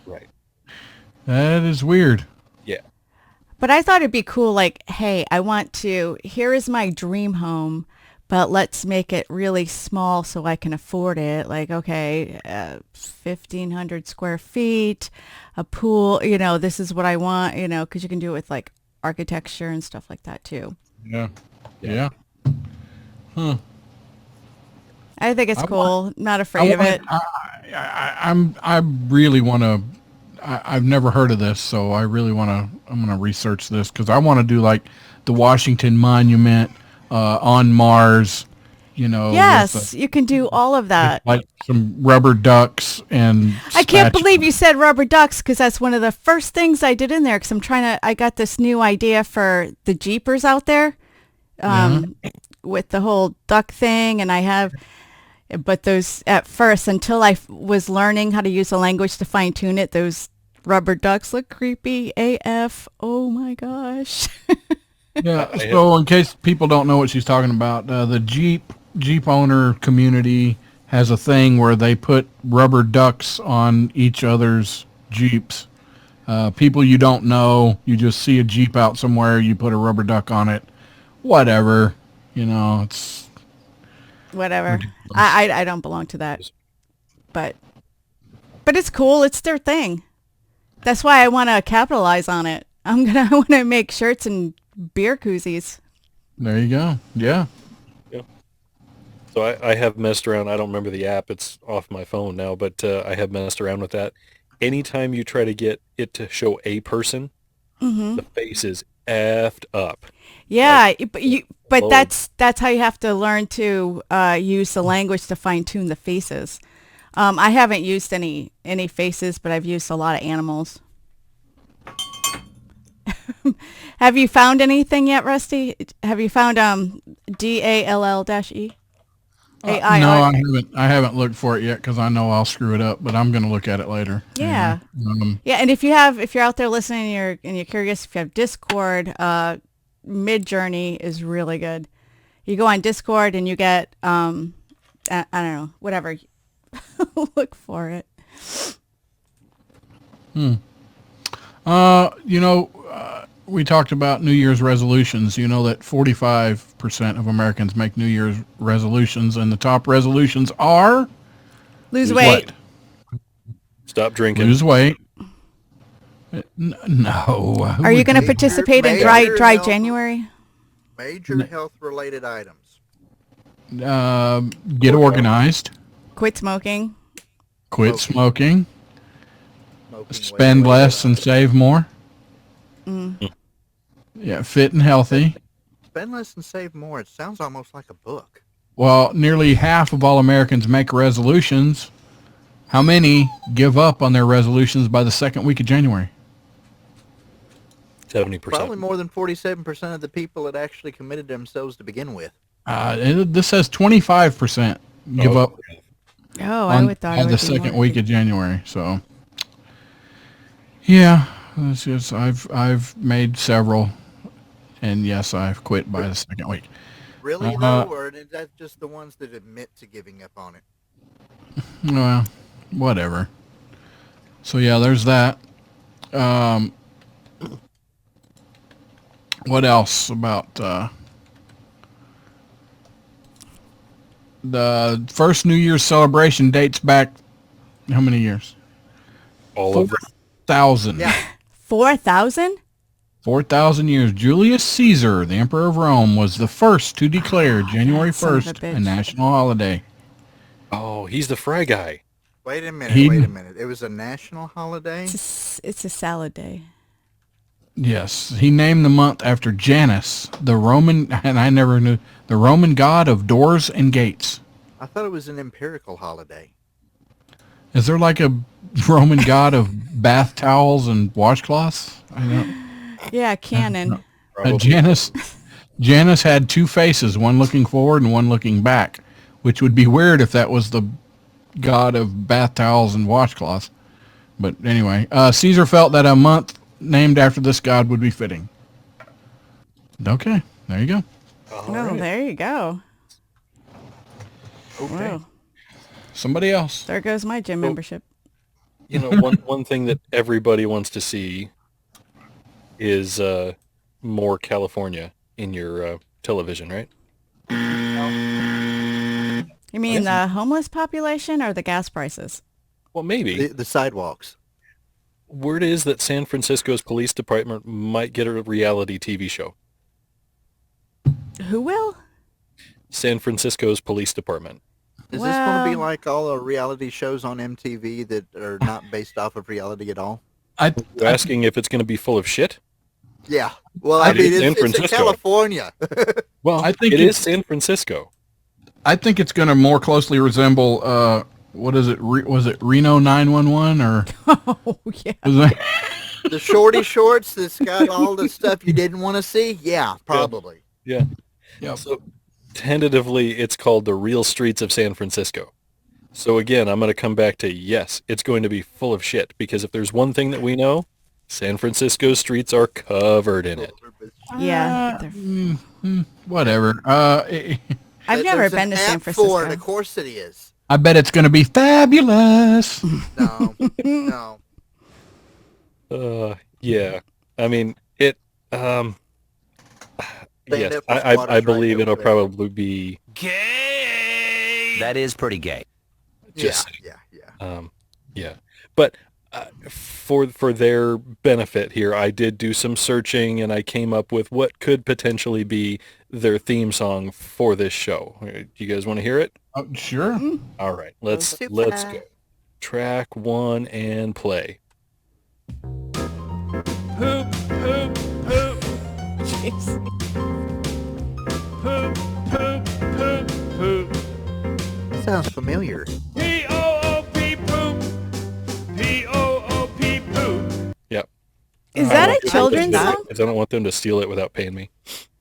right. that is weird. Yeah. But I thought it'd be cool, like, hey, here is my dream home, but let's make it really small so I can afford it. Like, okay, 1,500 square feet, a pool, this is what I want, because you can do it with like architecture and stuff like that too. Yeah. Yeah. Yeah. Huh. I think it's I want. cool. Not I afraid of want. it. I really want to. I've never heard of this, so I really want to. I'm going to research this because I want to do like the Washington Monument on Mars. With Yes, you can do all of that. like some rubber ducks and I can't spatula. believe you said rubber ducks because that's one of the first things I did in there because I got this new idea for the Jeepers out there Yeah. with the whole duck thing. But those at first, until was learning how to use the language to fine tune it, those rubber ducks look creepy AF. Oh my gosh. Yeah. I have, So in case people don't know what she's talking about, the Jeep owner community has a thing where they put rubber ducks on each other's Jeeps. People you don't know, you just see a Jeep out somewhere, you put a rubber duck on it. Whatever. It's Whatever. ridiculous. I don't belong to that, but it's cool. It's their thing. That's why I want to capitalize on it. I want to make shirts and beer koozies. There you go. Yeah. yeah. So I have messed around. I don't remember the app. It's off my phone now, but I have messed around with that. Anytime you try to get it to show a person, Hmm. the face is effed up. Like, Yeah, but low. that's how you have to learn to use the language to fine tune the faces. I haven't used any faces, but I've used a lot of animals. Have you found anything yet, Rusty? Have you found DALL-E AI No, art? I haven't looked for it yet because I know I'll screw it up, but I'm going to look at it later. Yeah. Um, Yeah, and if you're out there listening and you're curious, if you have Discord, Mid-Journey is really good. You go on Discord and you get I don't know, whatever. Look for it. We talked about New Year's resolutions. You know that 45% of Americans make New Year's resolutions, and the top resolutions are Lose Lose weight. what? Stop drinking. Lose weight. No. Who Are you would going to do participate in major dry health January? major health related items. that? Get Work out. organized. Quit smoking. Quit smoking. Smoking Spend way less and out. save more. Mm. Yeah, fit and healthy. Spend less and save more. It sounds almost like a book. Well, nearly half of all Americans make resolutions. How many give up on their resolutions by the second week of January? 70%. Probably more than 47% of the people that actually committed themselves to begin with. This says 25% give Oh, up Oh, I on would thought by it the would be second more. week of January. So, yeah, it's just I've made several, and yes, I've quit by the second week. Really, Uh, though? Or is that just the ones that admit to giving up on it? well, whatever. So yeah, there's that. Um, what else about the first New Year's celebration dates back how many years? all Four of them. thousand. Yeah. 4,000? 4,000 years. Julius Caesar, the Emperor of Rome, was the first to declare January Son of a 1st a bitch. national holiday. Oh, he's the fry guy. Wait a minute. He, Wait a minute. It was a national holiday? It's a salad day. yes, he named the month after Janus, the Roman, and I never knew, the Roman god of doors and gates. I thought it was an empirical holiday. Is there like a Roman god of bath towels and washcloths? I don't. Yeah, canon. Probably. Janus had two faces, one looking forward and one looking back, which would be weird if that was the god of bath towels and washcloths. But anyway, Caesar felt that a month named after this god would be fitting. Okay, there you go. All Oh, right. there you go. Okay. Whoa. Somebody else. There goes my gym membership. You know, one thing that everybody wants to see is more California in your television, right? You mean the homeless population or the gas prices? Well, maybe. The sidewalks. Word is that San Francisco's police department might get a reality TV show. Who will? San Francisco's police department. Is this going to be Well- like all the reality shows on MTV that are not based off of reality at all? You're asking if it's going to be full of shit? Yeah. Well, I I mean, think San it's in Francisco. California. Well, I think it is it's- San Francisco. I think it's going to more closely resemble what is it? Was it Reno 911 or Oh, yeah. was that? The shorty shorts that's got all the stuff you didn't want to see? Yeah, probably. Yeah. Yep. So tentatively, it's called The Real Streets of San Francisco. So again, I'm going to come back to yes, it's going to be full of shit because if there's one thing that we know, San Francisco's streets are covered in it. Yeah. Whatever. I've never There's been an to San app for it, Francisco. of course it is. I bet it's going to be fabulous. No, no. Yeah. I mean, it. Stand Yes, up for I squatters' believe right it'll over there. probably be That is pretty gay. just Yeah, yeah. yeah. But for their benefit here, I did do some searching and I came up with what could potentially be their theme song for this show. Do you guys want to hear it? Oh, sure. All right, let's Super. go. Track 1 and play. Poop, poop, poop, Jeez. poop, poop, poop, poop. Sounds familiar. P-O-O-P poop. P-O-O-P poop. Yep. Is I that don't a want them children's to- song? I don't want them to steal it without paying me.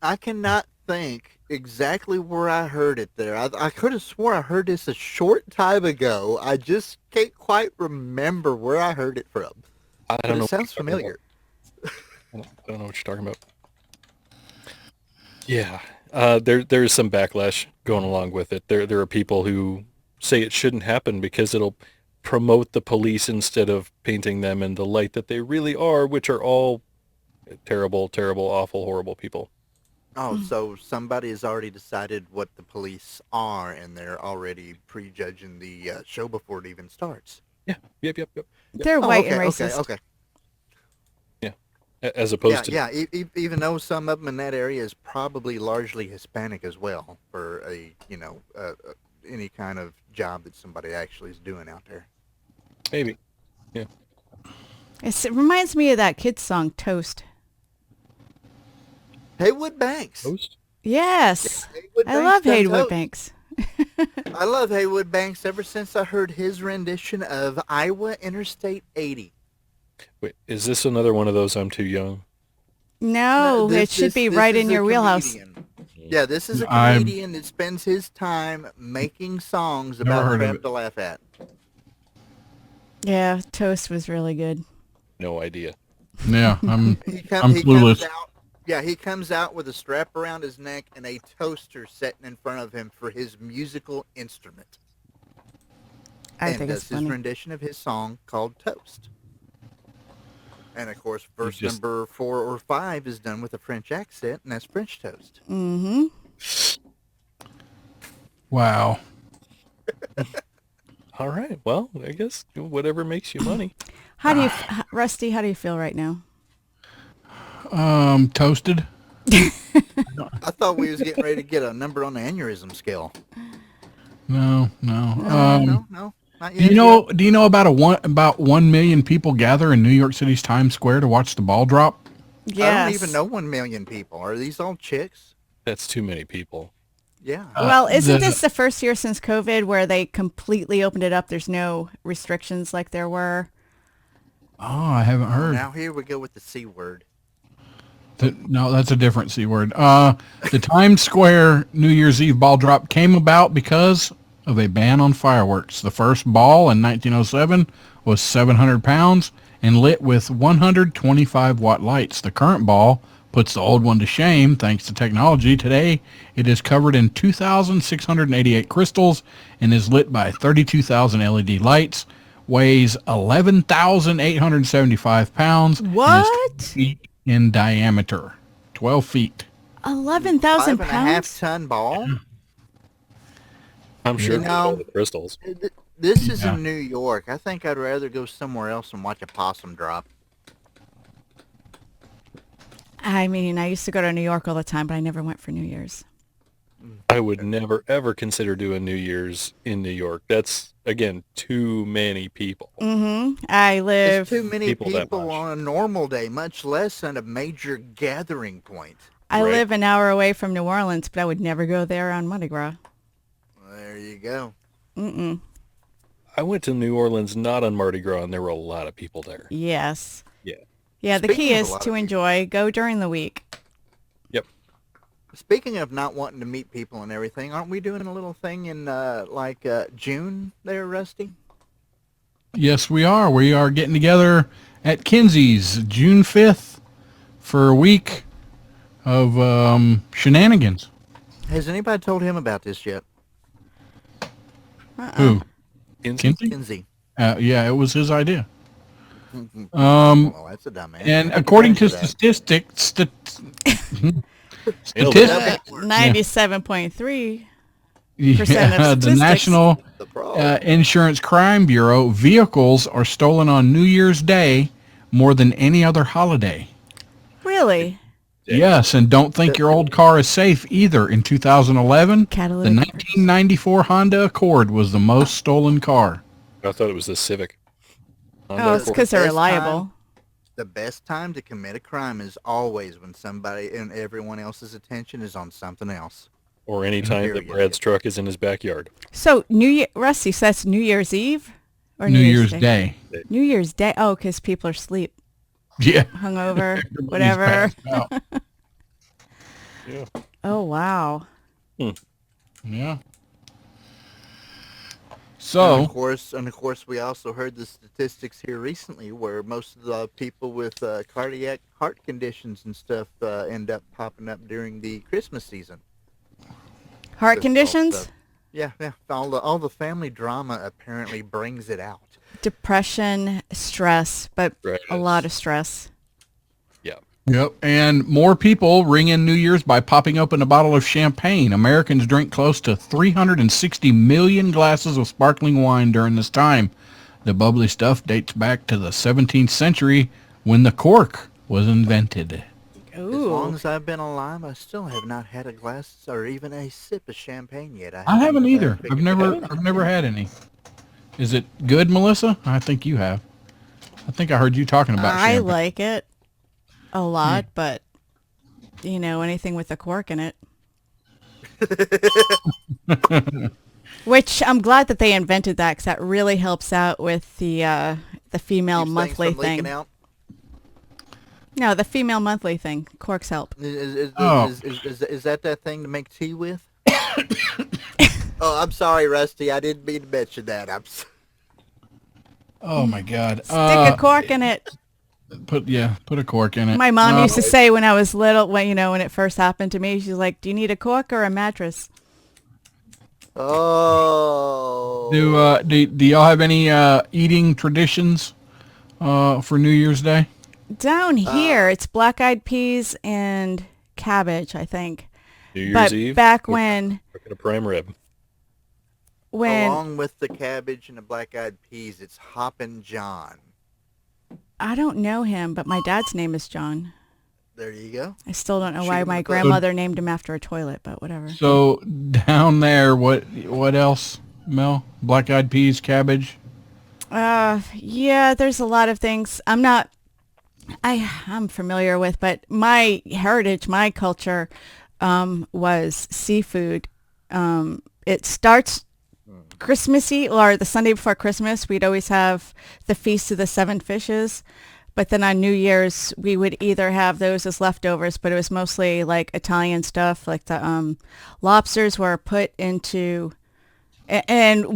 I cannot think exactly where I heard it there. I could have swore I heard this a short time ago. I just can't quite remember where I heard it from. I But don't know. it sounds familiar. I don't know what you're talking about. Yeah, there's some backlash going along with it. There are people who say it shouldn't happen because it'll promote the police instead of painting them in the light that they really are, which are all terrible, terrible, awful, horrible people. Oh, so somebody has already decided what the police are, and they're already prejudging the show before it even starts. Yeah. Yep. Yep. Yep. Yep. They're Oh, white and okay, okay, racist. okay. Yeah. As Yeah, opposed to yeah. Even though some of them in that area is probably largely Hispanic as well, for any kind of job that somebody actually is doing out there. maybe. Yeah. It reminds me of that kid's song, Toast. Haywood Banks. Toast? Yes. Haywood I Banks love done Haywood Toast. Banks. I love Haywood Banks ever since I heard his rendition of Iowa Interstate 80. Wait, is this another one of those I'm too young? No, it should be right is in a your wheelhouse. comedian. Yeah, this is a I'm- comedian that spends his time making songs Never about heard of crap it. to laugh at. Yeah, Toast was really good. No idea. Yeah, I'm He clueless. comes out. Yeah, he comes out with a strap around his neck and a toaster sitting in front of him for his musical instrument. I and think does it's his funny. rendition of his song called Toast. And of course, verse just- number 4 or 5 is done with a French accent, and that's French toast. Mm-hmm. Wow. All right. Well, I guess whatever makes you money. How do you, Rusty? How do you feel right now? Toasted. I thought we was getting ready to get a number on the aneurysm scale. No. No, not Do yet. you know about 1 million people gather in New York City's Times Square to watch the ball drop? Yes. I don't even know 1 million people. Are these all chicks? That's too many people. Yeah. Well, isn't the- this the first year since COVID where they completely opened it up? There's no restrictions like there were. Oh, I haven't heard. Now here we go with the C word. No, that's a different C word. The Times Square New Year's Eve ball drop came about because of a ban on fireworks. The first ball in 1907 was 700 pounds and lit with 125 watt lights. The current ball puts the old one to shame thanks to technology. Today, it is covered in 2,688 crystals and is lit by 32,000 LED lights, weighs 11,875 pounds, and is What? 12 feet in diameter. 12 feet. 11,000 5.5 pounds? ton ball. I'm sure You it's all know- the crystals. This is Yeah. in New York. I think I'd rather go somewhere else and watch a possum drop. I mean, I used to go to New York all the time, but I never went for New Year's. I would never ever consider doing New Year's in New York. That's again too many people. Mm-hmm. I There's live. too many people that people much. on a normal day, much less on a major gathering point. I Right. live an hour away from New Orleans, but I would never go there on Mardi Gras. There you go. Mm-mm. I went to New Orleans not on Mardi Gras, and there were a lot of people there. Yes. Yeah. Yeah, the Speaking key of a is lot to of enjoy. Go during the week. Yep. Speaking of not wanting to meet people and everything, aren't we doing a little thing in June there, Rusty? Yes, we are. We are getting together at Kinsey's June 5th for a week of shenanigans. Has anybody told him about this yet? Who? Kinsey? Kinsey? Kinsey. Yeah, it was his idea. Well, that's a dumb answer. And How could according you to answer that? statistics, Nailed it. statistics, 97.3. yeah, of the statistics. National The problem. Insurance Crime Bureau, vehicles are stolen on New Year's Day more than any other holiday. Really? Yes, and don't think your old car is safe either. In 2011, the Catalytic 1994 Honda Accord was the most stolen car. I thought it was the Civic. Oh, it's because they're Best reliable. The best time to commit a crime is always when somebody and everyone else's attention is on something else. Or any time that Period. Brad's truck is in his backyard. So Rusty, so that's New Year's Eve? Or New Year's Day. New Year's Day. Oh, because people are asleep, Yeah. hungover, Everybody's whatever. passed out. Yeah. Oh, wow. Yeah. And of So, course, we also heard the statistics here recently, where most of the people with cardiac heart conditions and stuff end up popping up during the Christmas season. Heart Just all conditions? stuff. yeah. All the family drama apparently brings it out. Depression, stress, but a lot Stress. of stress. Yeah. Yep. And more people ring in New Year's by popping open a bottle of champagne. Americans drink close to 360 million glasses of sparkling wine during this time. The bubbly stuff dates back to the 17th century when the cork was invented. As long Ooh. as I've been alive, I still have not had a glass or even a sip of champagne yet. I I haven't haven't either. figured that out I've yet. never had any. Is it good, Melissa? I think you have. I think I heard you talking about I champagne. like it a Yeah. lot, but anything with a cork in it. Which I'm glad that they invented that because that really helps out with the female Keeps things monthly from leaking thing. out. No, the female monthly thing. Corks help. Oh, Is that thing to make tea with? Oh, I'm sorry, Rusty. I didn't mean to mention that. oh my God. Stick a cork in it. Put a cork in it. My mom used to say when I was little, when it first happened to me, she's like, "Do you need a cork or a mattress?" Oh. Do y'all have any eating traditions for New Year's Day? Down here, Uh, it's black-eyed peas and cabbage, I think. New Year's But Eve. back We're when cooking a prime rib. when Along with the cabbage and the black-eyed peas, it's Hoppin' John. I don't know him, but my dad's name is John. There you go. I still don't know Shoot why him in my the foot. grandmother named him after a toilet, but whatever. So down there, what else, Mel? Black-eyed peas, cabbage. Yeah, there's a lot of things I'm familiar with, but my heritage, my culture, was seafood. It starts Christmas Eve or the Sunday before Christmas. We'd always have the Feast of the Seven Fishes. But then on New Year's, we would either have those as leftovers, but it was mostly like Italian stuff, like the lobsters were put into, and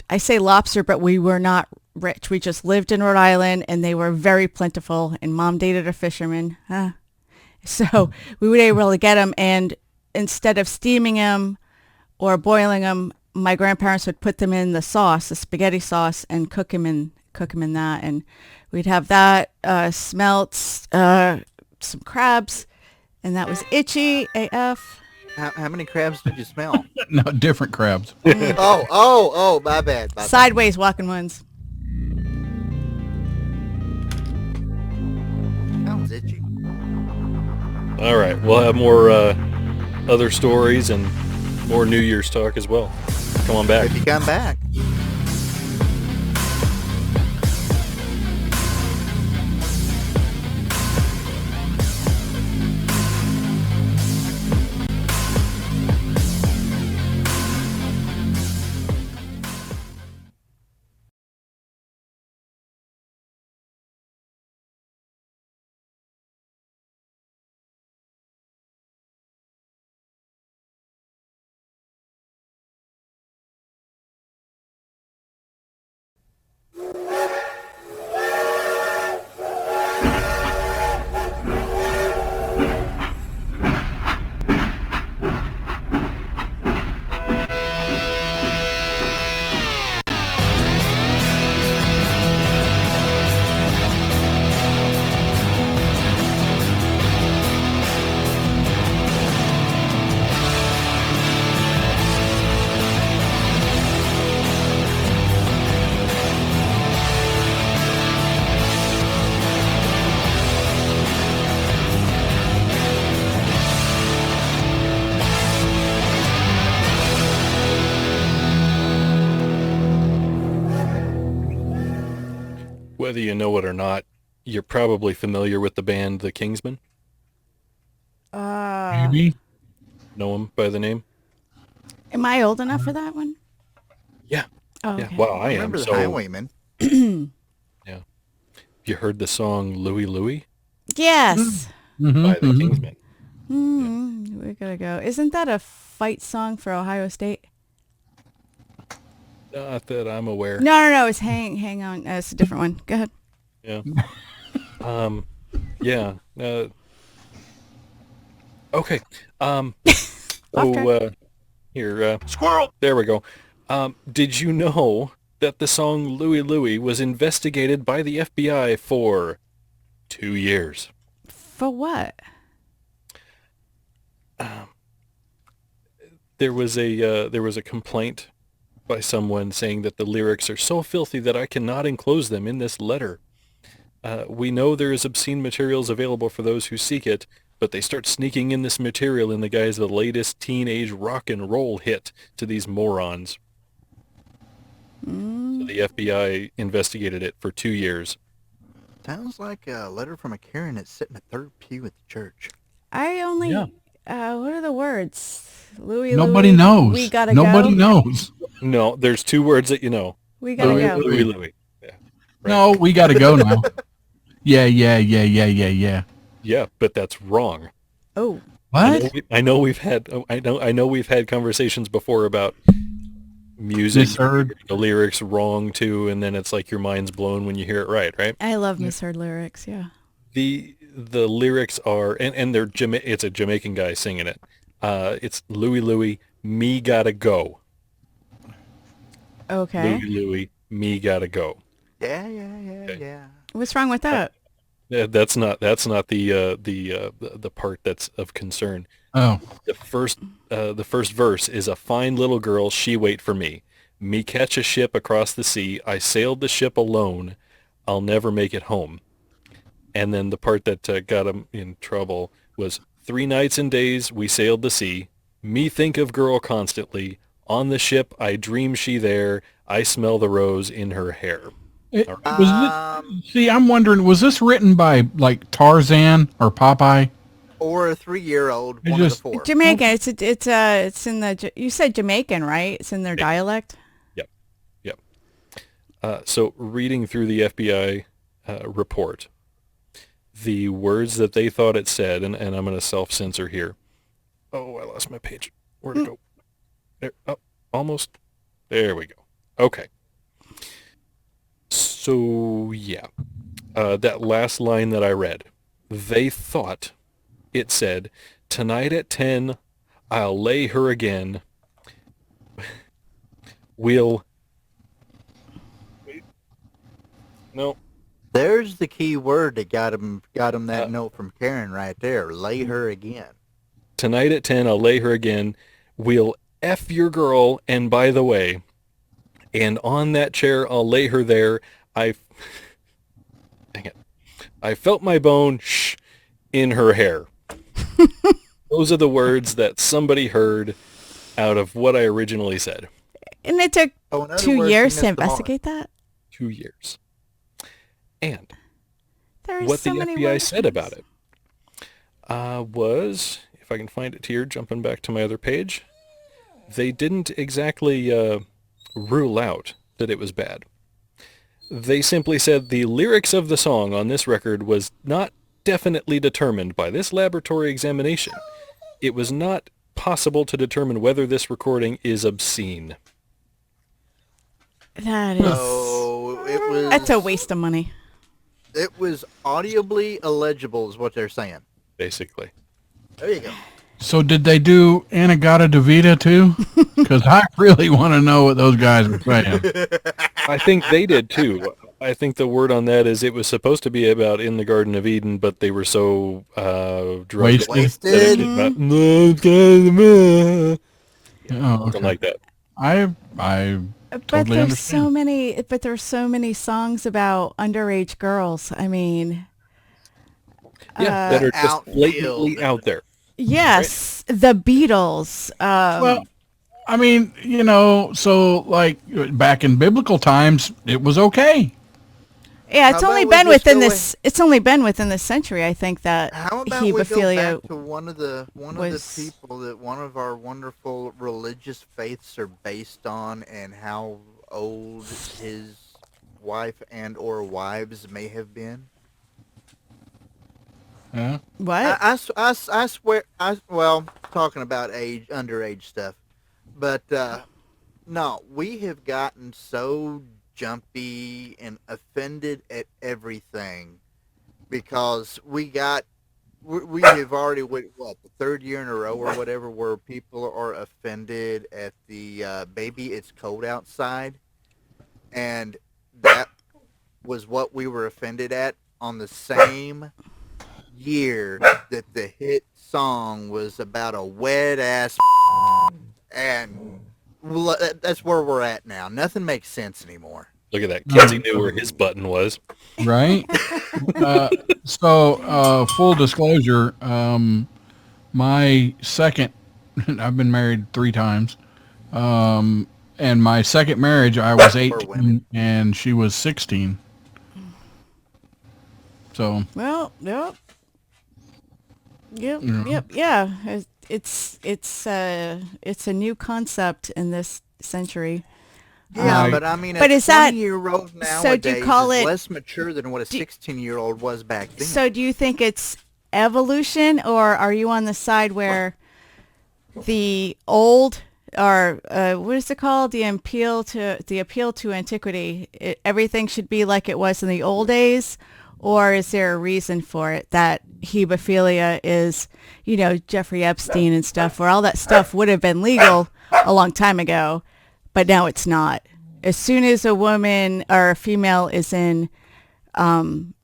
I say lobster, but we were not rich. We just lived in Rhode Island, and they were very plentiful, and Mom dated a fisherman. So we were able to get them, and instead of steaming them or boiling them, my grandparents would put them in the sauce, the spaghetti sauce, and cook 'em in that, and we'd have that, smelts, some crabs, and that was itchy AF. How many crabs did you smell? No, different crabs. Oh, my bad. My bad. Sideways walking ones. Sounds itchy. All right. We'll have more other stories and more New Year's talk as well. Come on back. If you come back. Whether you know it or not, you're probably familiar with the band The Kingsmen. Maybe. Know them by the name? Am I old enough for that one? Yeah. Oh, Yeah. okay. Well, I am. Remember the So, Highwayman? yeah. You heard the song Louie Louie Yes. by The Kingsmen? We're gonna go. Isn't that a fight song for Ohio State? Not that I'm aware. No. It's hang on. It's a different one. Go ahead. Yeah. Yeah. Okay. Off track. Here, Squirrel. there we go. Did you know that the song Louie Louie was investigated by the FBI for 2 years? For what? There was a complaint by someone saying that the lyrics are so filthy that I cannot enclose them in this letter. We know there is obscene materials available for those who seek it, but they start sneaking in this material in the guise of the latest teenage rock and roll hit to these morons. So the FBI investigated it for 2 years. Sounds like a letter from a Karen that's sitting in the third pew at the church. I only. Yeah. What are the words? Louie. Nobody Louie, knows. We gotta Nobody go. knows. No, there's two words that you know. We gotta Louie, go. Louie. Louie Louie. Yeah. Right. No, we got to go now. Yeah. Yeah, but that's wrong. Oh, What? I know we've had conversations before about music, Misheard. the lyrics wrong too, and then it's like your mind's blown when you hear it right? I love misheard lyrics. Yeah. The lyrics are and they're it's a Jamaican guy singing it. It's Louie Louie, me gotta go. Okay. Louie Louie, me gotta go. Yeah. Okay. What's wrong with that? That's not the part that's of concern. Oh, The first verse is a fine little girl, she wait for me. Me catch a ship across the sea. I sailed the ship alone. I'll never make it home. And then the part that got him in trouble was 3 nights and days we sailed the sea. Me think of girl constantly. On the ship I dream she there. I smell the rose in her hair. it, All right. was this, see, I'm wondering, was this written by like Tarzan or Popeye? Or a 3-year-old, It one just- of the 4. Jamaican. It's in the. You said Jamaican, right? It's in their dialect. Yep. So reading through the FBI report, the words that they thought it said, and I'm going to self-censor here. Oh, I lost my page. Where'd it go? There, oh, almost. There we go. Okay. So, yeah. That last line that I read, they thought it said, tonight at 10, I'll lay her again. We'll... No. There's the key word that got him that note from Karen right there. Lay her again. Tonight at 10, I'll lay her again. We'll F your girl, and by the way, and on that chair, I'll lay her there. Dang it. I felt my bone, in her hair. Those are the words that somebody heard out of what I originally said. And it took Oh, in other 2 words, he years missed to the mark. investigate that. 2 years. And There are what so the many FBI words. said about it was, if I can find it here, jumping back to my other page, they didn't exactly rule out that it was bad. They simply said the lyrics of the song on this record was not definitely determined by this laboratory examination. It was not possible to determine whether this recording is obscene. That is. So it was. That's a waste of money. It was audibly illegible, is what they're saying. Basically. There you go. So did they do Anagata Davida too? Because I really want to know what those guys were saying. I think they did too. I think the word on that is it was supposed to be about in the Garden of Eden, but they were so drugged Wasted. Wasted. that it came out, "No, something Oh, okay. like that. I But Totally there's so understand. many. But there's so many songs about underage girls. I mean, Yeah, that are just Outfield. blatantly out there. yes, the Beatles. well, I mean, so like back in biblical times, it was okay. yeah, it's How only about we been just within go this. It's only been within this century. I think that How about we go hebephilia. back to one of the was- people that one of our wonderful religious faiths are based on, and how old his wife and or wives may have been? Yeah. What? I swear, well, talking about underage stuff, but no, we have gotten so jumpy and offended at everything because we got we have already went what the third year in a row or whatever where people are offended at the baby it's cold outside, and that was what we were offended at on the same year that the hit song was about a wet ass and that's where we're at now. Nothing makes sense anymore. Look at that. Kenzie Um, knew where his button was. right. Full disclosure, my second, I've been married 3 times. And my second marriage, I was For women. 18 and she was 16. So, Well, yep, yep, you know, yep, yeah. It's a new concept in this century. Yeah, my, but I mean, a But is that 20-year-old so? Do you nowadays call is it? less mature than what a Do, 16-year-old was back then. so do you think it's evolution, or are you on the side where the old or what is it called? The appeal to antiquity. Everything should be like it was in the old days, or is there a reason for it that hebephilia is, Jeffrey Epstein and stuff, where all that stuff would have been legal a long time ago, but now it's not. As soon as a woman or a female is in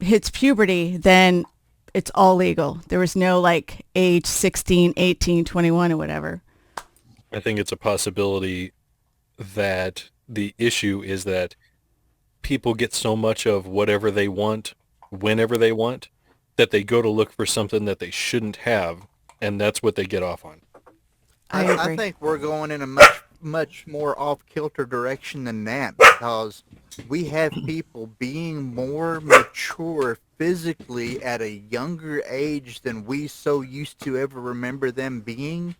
hits puberty, then it's all legal. There was no like age 16, 18, 21 or whatever. I think it's a possibility that the issue is that people get so much of whatever they want whenever they want that they go to look for something that they shouldn't have, and that's what they get off on. I I agree. think we're going in a much more off kilter direction than that because we have people being more mature physically at a younger age than we so used to ever remember them being,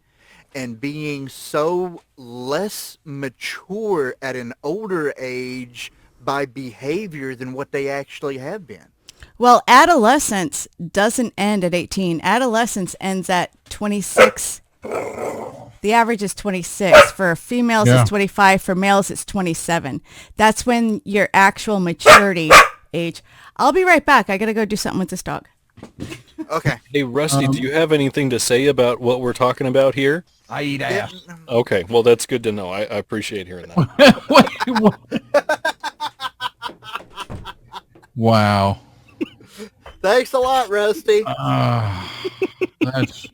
and being so less mature at an older age by behavior than what they actually have been. Well, adolescence doesn't end at 18. Adolescence ends at 26. The average is 26. For females, it's yeah. 25. For males, it's 27. That's when your actual maturity age. I'll be right back. I got to go do something with this dog. Okay. Hey, Rusty, do Um, you have anything to say about what we're talking about here? I eat Yeah, ass. Okay, well, that's good to know. I appreciate hearing that. Wait, wow. thanks a lot, Rusty. Uh, that's,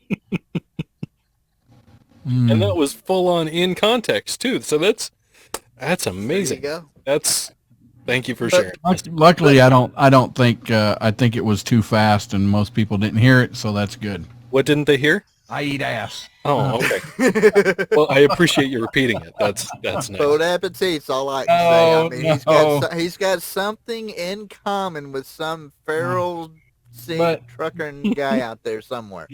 And mm, that was full on in context too. So that's There you amazing. go. That's Thank you for But sharing, Rusty. luckily but I don't think, I think it was too fast and most people didn't hear it. So that's good. What didn't they hear? I eat ass. Oh, okay. Well, I appreciate you repeating it. That's nice. bon appetit's all I can say. I No, mean, no. he's got something in common with some feral But, seed trucking guy out there somewhere.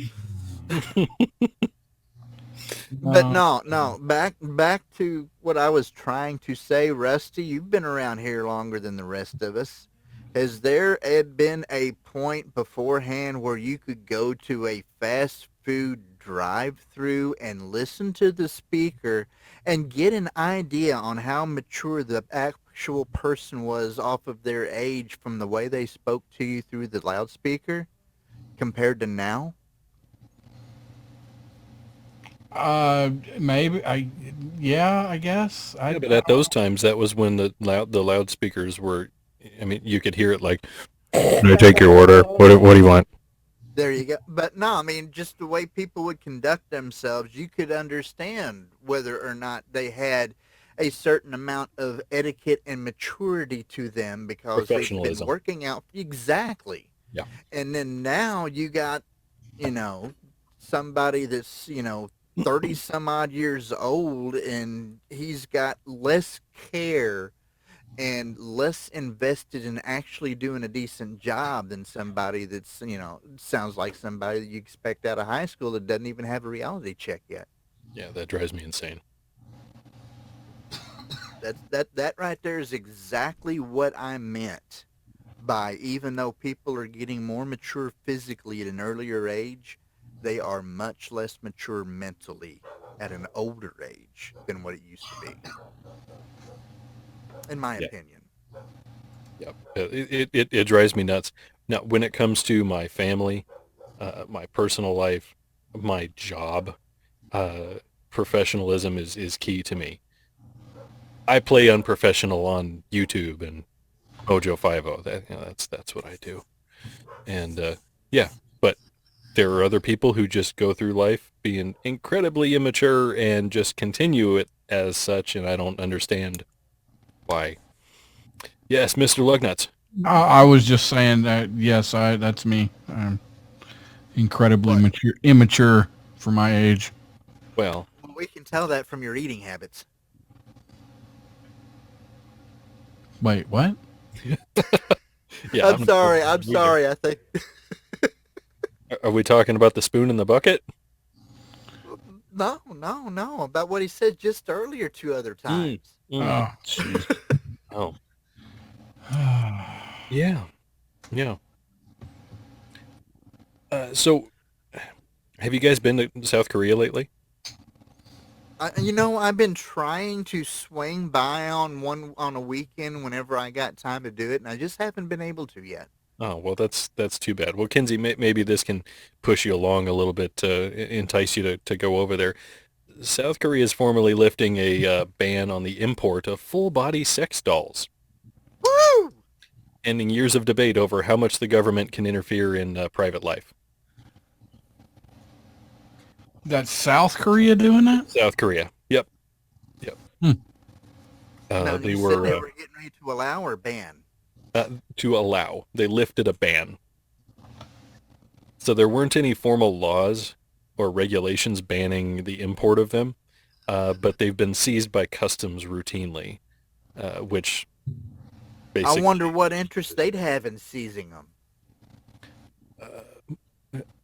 But uh, no. Back to what I was trying to say, Rusty. You've been around here longer than the rest of us. Has there been a point beforehand where you could go to a fast food drive-through and listen to the speaker and get an idea on how mature the actual person was off of their age from the way they spoke to you through the loudspeaker compared to now? maybe yeah, I guess Yeah, but at those times, that was when the loudspeakers were. I mean, you could hear it like, "Can I take your order? What do you want?" There you go. But no, I mean, just the way people would conduct themselves, you could understand whether or not they had a certain amount of etiquette and maturity to them because they've been Professionalism. working out exactly. Yeah. And then now you got, you know, somebody that's, 30 some odd years old and he's got less care and less invested in actually doing a decent job than somebody that's, sounds like somebody that you expect out of high school that doesn't even have a reality check yet. Yeah, that drives me insane. That right there is exactly what I meant by even though people are getting more mature physically at an earlier age, they are much less mature mentally at an older age than what it used to be, in my Yeah. opinion. Yep. It drives me nuts. Now, when it comes to my family, my personal life, my job, professionalism is key to me. I play unprofessional on YouTube and Mojo 50. That's what I do. And yeah, but there are other people who just go through life being incredibly immature and just continue it as such, and I don't understand why. Yes, Mr. Lugnuts. I was just saying that. Yes, that's me. I'm incredibly What? immature for my age. Well, Well, we can tell that from your eating habits. Wait, what? yeah. I'm sorry. I'm We know. sorry. I think. Are we talking about the spoon in the bucket? No, no, no. About what he said just earlier 2 other Mm, times. mm. Oh, jeez. Oh, yeah, yeah. So, have you guys been to South Korea lately? I've been trying to swing by on a weekend whenever I got time to do it, and I just haven't been able to yet. Oh, well, that's too bad. Well, Kinsey, maybe this can push you along a little bit to entice you to go over there. South Korea is formally lifting a ban on the import of full-body sex dolls, Woo! ending years of debate over how much the government can interfere in private life. That's South Korea doing that? South Korea. Yep. Yep. Hmm. Now They you said they were were getting ready to allow or ban. to allow. They lifted a ban. So there weren't any formal laws or regulations banning the import of them, but they've been seized by customs routinely, which I basically wonder what interest they'd have in seizing them.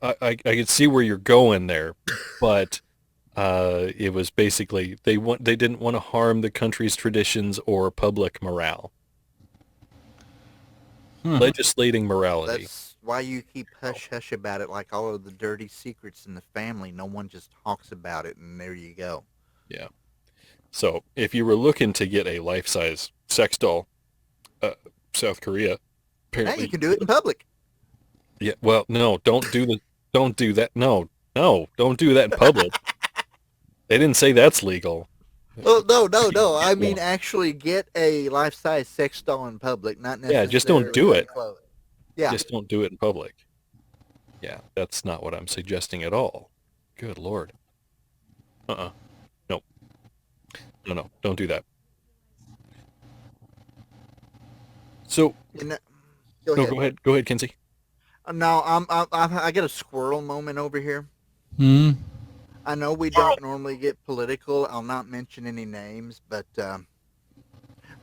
I could see where you're going there, but it was basically they didn't want to harm the country's traditions or public morale. Huh. Legislating morality. That's why you keep hush hush about it, like all of the dirty secrets in the family. No one just talks about it, and there you go. Yeah. So if you were looking to get a life-size sex doll, uh, South Korea Hey, you apparently. can do it in public. Yeah. Well, no, don't do that. No, no, don't do that in public. They didn't say that's legal. Oh no, no, no! I Yeah. mean, actually get a life-size sex doll in public, not Yeah, just don't necessarily do it. unclothed. Yeah, Just don't do it in public. Yeah, that's not what I'm suggesting at all. Good Lord. Uh-uh. No, no, no. Don't do that. So, you know, go no, ahead. go ahead. Go ahead, Kinsey. No, I get a squirrel moment over here. Hmm. I know we don't normally get political. I'll not mention any names, but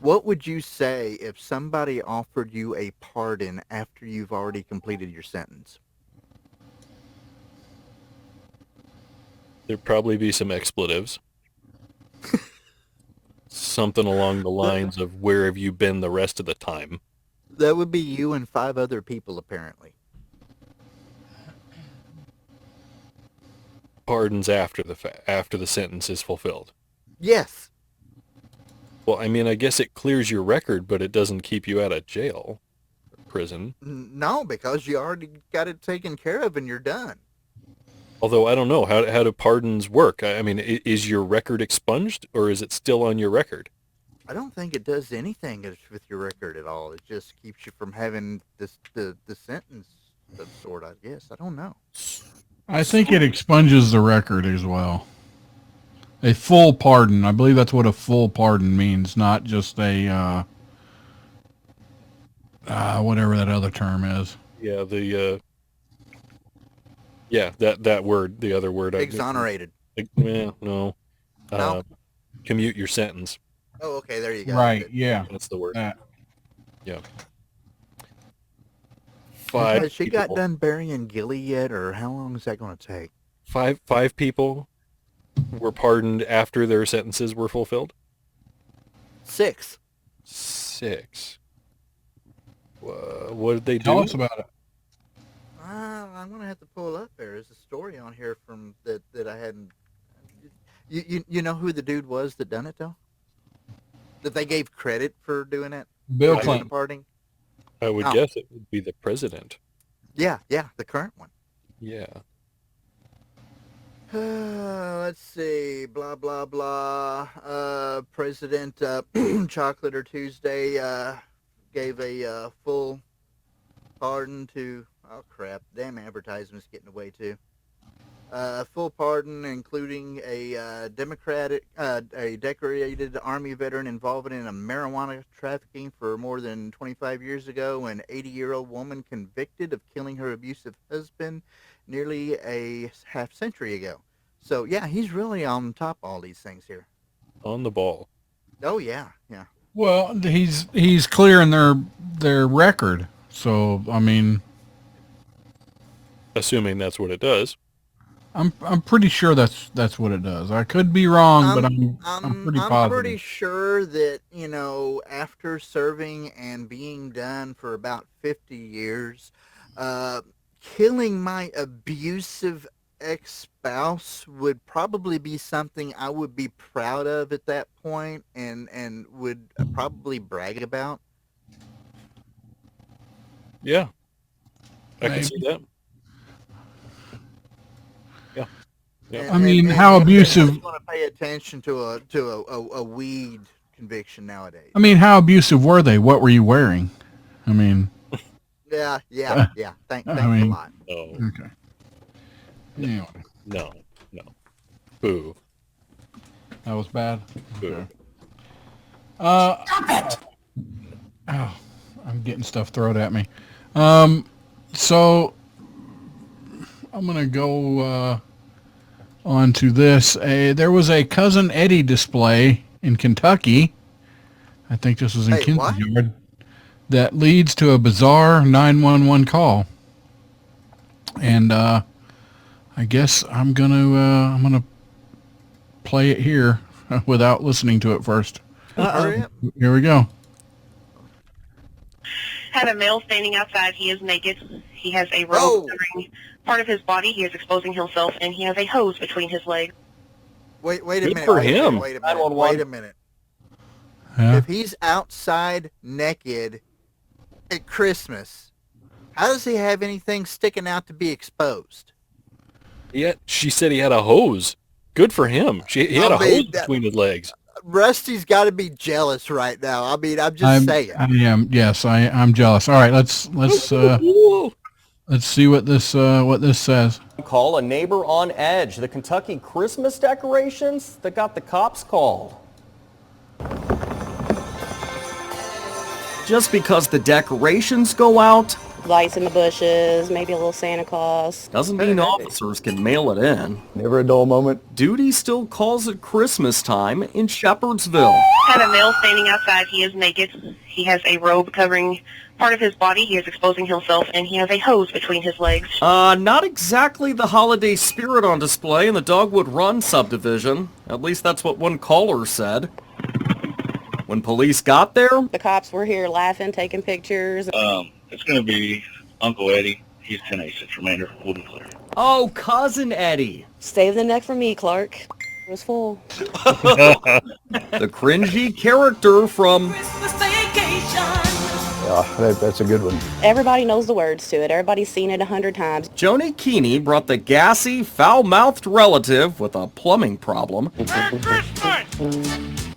what would you say if somebody offered you a pardon after you've already completed your sentence? There'd probably be some expletives. Something along the lines of where have you been the rest of the time? That would be you and 5 other people, apparently. Pardons after after the sentence is fulfilled. Yes. Well, I mean, I guess it clears your record, but it doesn't keep you out of jail, prison. No, because you already got it taken care of and you're done. Although I don't know how do pardons work. I mean, is your record expunged or is it still on your record? I don't think it does anything with your record at all. It just keeps you from having the sentence of sort, I guess. I don't know. I think it expunges the record as well. A full pardon. I believe that's what a full pardon means, not just a whatever that other term is. Yeah, yeah, that word, the other word. Exonerated. No. Uh, No? commute your sentence. Oh, okay, there you go. Right. Yeah. That's the word. That. Yeah. 5 Has she got people. done burying Gilly yet, or how long is that going to take? Five people were pardoned after their sentences were fulfilled. 6. 6. What did they Tell do? us about it. I'm going to have to pull up. There's a story on here from that I hadn't. You know who the dude was that done it though? That they gave credit for doing it? Bill For doing the Clinton. pardoning? I would Oh. guess it would be the president. Yeah, the current one. Yeah. Let's see. Blah blah blah. President Chocolate Tuesday gave a full pardon to. Oh crap! Damn advertisements getting away too. Full pardon, including a decorated Army veteran involved in a marijuana trafficking for more than 25 years ago, an 80-year-old woman convicted of killing her abusive husband nearly a half century ago. So yeah, he's really on top of all these things here. On the ball. Oh yeah, yeah. Well, he's clearing their record. So I mean, Assuming that's what it does. I'm pretty sure that's what it does. I could be wrong, but I'm I'm pretty I'm pretty positive. sure that after serving and being done for about 50 years, uh, killing my abusive ex-spouse would probably be something I would be proud of at that point and would probably brag about. Yeah. I can Maybe. see that. Yeah. Yeah. I mean, And how nobody's abusive? going to pay attention to a weed conviction nowadays. I mean, how abusive were they? What were you wearing? I mean, Yeah, yeah, uh, yeah. I Thanks a mean, lot. No. okay. Anyway, No. No. Boo. that was bad. Boo. Okay. Uh, oh, I'm getting stuff thrown at me. So I'm gonna go on to this. There was a Cousin Eddie display in Kentucky. I think this was in Hey, what? Kinsey's yard. That leads to a bizarre 911 call. And I guess I'm gonna play it here without listening to it first. Hurry up. Here we go. Had a male standing outside. He is naked. He has a robe Oh. covering part of his body. He is exposing himself, and he has a hose between his legs. Wait a Good minute. for wait a minute, him. Wait a minute. 911. Wait a minute. Yeah. If he's outside naked at Christmas, how does he have anything sticking out to be exposed? Yet she said he had a hose. Good for him. He had I a mean, hose between his legs. Rusty's got to be jealous right now. I mean, I'm just saying. I am. Yes, I'm jealous. All right, let's see what this says. Call a neighbor on edge. The Kentucky Christmas decorations that got the cops called. Just because the decorations go out Lights in the bushes, maybe a little Santa Claus. doesn't mean officers can mail it in. Never a dull moment. Duty still calls it Christmas time in Shepherdsville. Had a male standing outside. He is naked. He has a robe covering part of his body. He is exposing himself, and he has a hose between his legs. Not exactly the holiday spirit on display in the Dogwood Run subdivision. At least that's what one caller said. When police got there, The cops were here laughing, taking pictures. It's going to be Uncle Eddie. He's 1086 remainder. We'll be clear. oh, Cousin Eddie, Save the neck for me, Clark. It was full. the cringy character from Yeah, that's a good one. Everybody knows the words to it. Everybody's seen it 100 times. Joni Keeney brought the gassy, foul-mouthed relative with a plumbing problem Merry Christmas!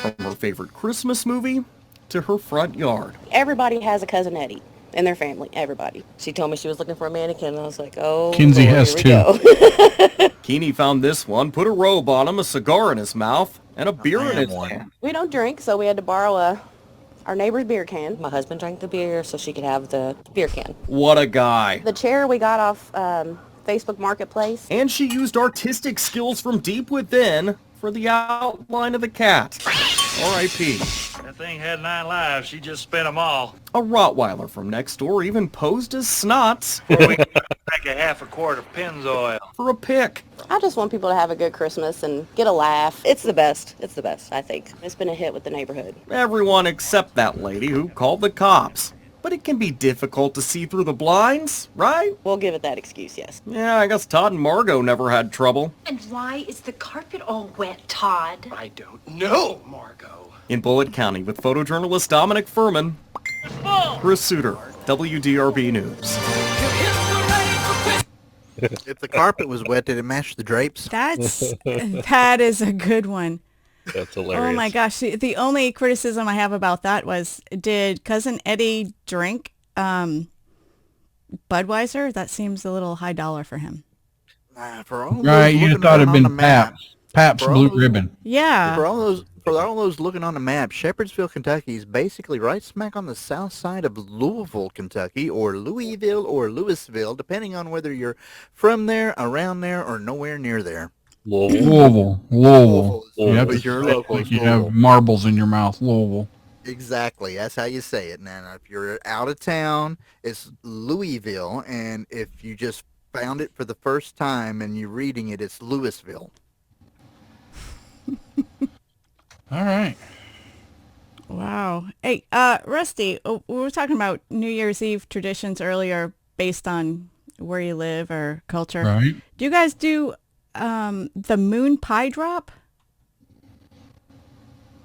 from her favorite Christmas movie to her front yard. Everybody has a cousin Eddie in their family. Everybody. She told me she was looking for a mannequin, and I was like, oh, Kinsey Lord, has here we go. Keeney found this one, put a robe on him, a cigar in his mouth, and a beer in his hand. We don't drink, so we had to borrow our neighbor's beer can. My husband drank the beer, so she could have the beer can. What a guy. The chair we got off Facebook Marketplace. And she used artistic skills from deep within for the outline of the cat. R.I.P. That thing had 9 lives. She just spent them all. A Rottweiler from next door even posed as Snots Before we like a half a quart of Pennzoil. for a pic. I just want people to have a good Christmas and get a laugh. It's the best. It's the best, I think. It's been a hit with the neighborhood. Everyone except that lady who called the cops. But it can be difficult to see through the blinds, right? We'll give it that excuse, yes. Yeah, I guess Todd and Margot never had trouble. And why is the carpet all wet, Todd? I don't know, Margot. In Bullitt County with photojournalist Dominic Furman, Chris Suter, WDRB News. You hit the If the carpet was wet, did it match the drapes? That is a good one. That's Oh my hilarious. gosh. The only criticism I have about that was, did Cousin Eddie drink Budweiser? That seems a little high dollar for him. For all Right, those you looking thought it'd on the been map, Pabst for all Blue those Ribbon. Yeah. for all those looking on the map, Shepherdsville, Kentucky is basically right smack on the south side of Louisville, Kentucky, or Louisville or Louisville, depending on whether you're from there, around there, or nowhere near there. Louisville. Louisville. You have to But your say it local like is you have Louisville. marbles in your mouth. Louisville. Exactly. That's how you say it. Now, if you're out of town, it's Louisville, and if you just found it for the first time and you're reading it, it's Louisville. All right. Wow. Hey, Rusty, we were talking about New Year's Eve traditions earlier based on where you live or culture. Right. Do you guys do the moon pie drop?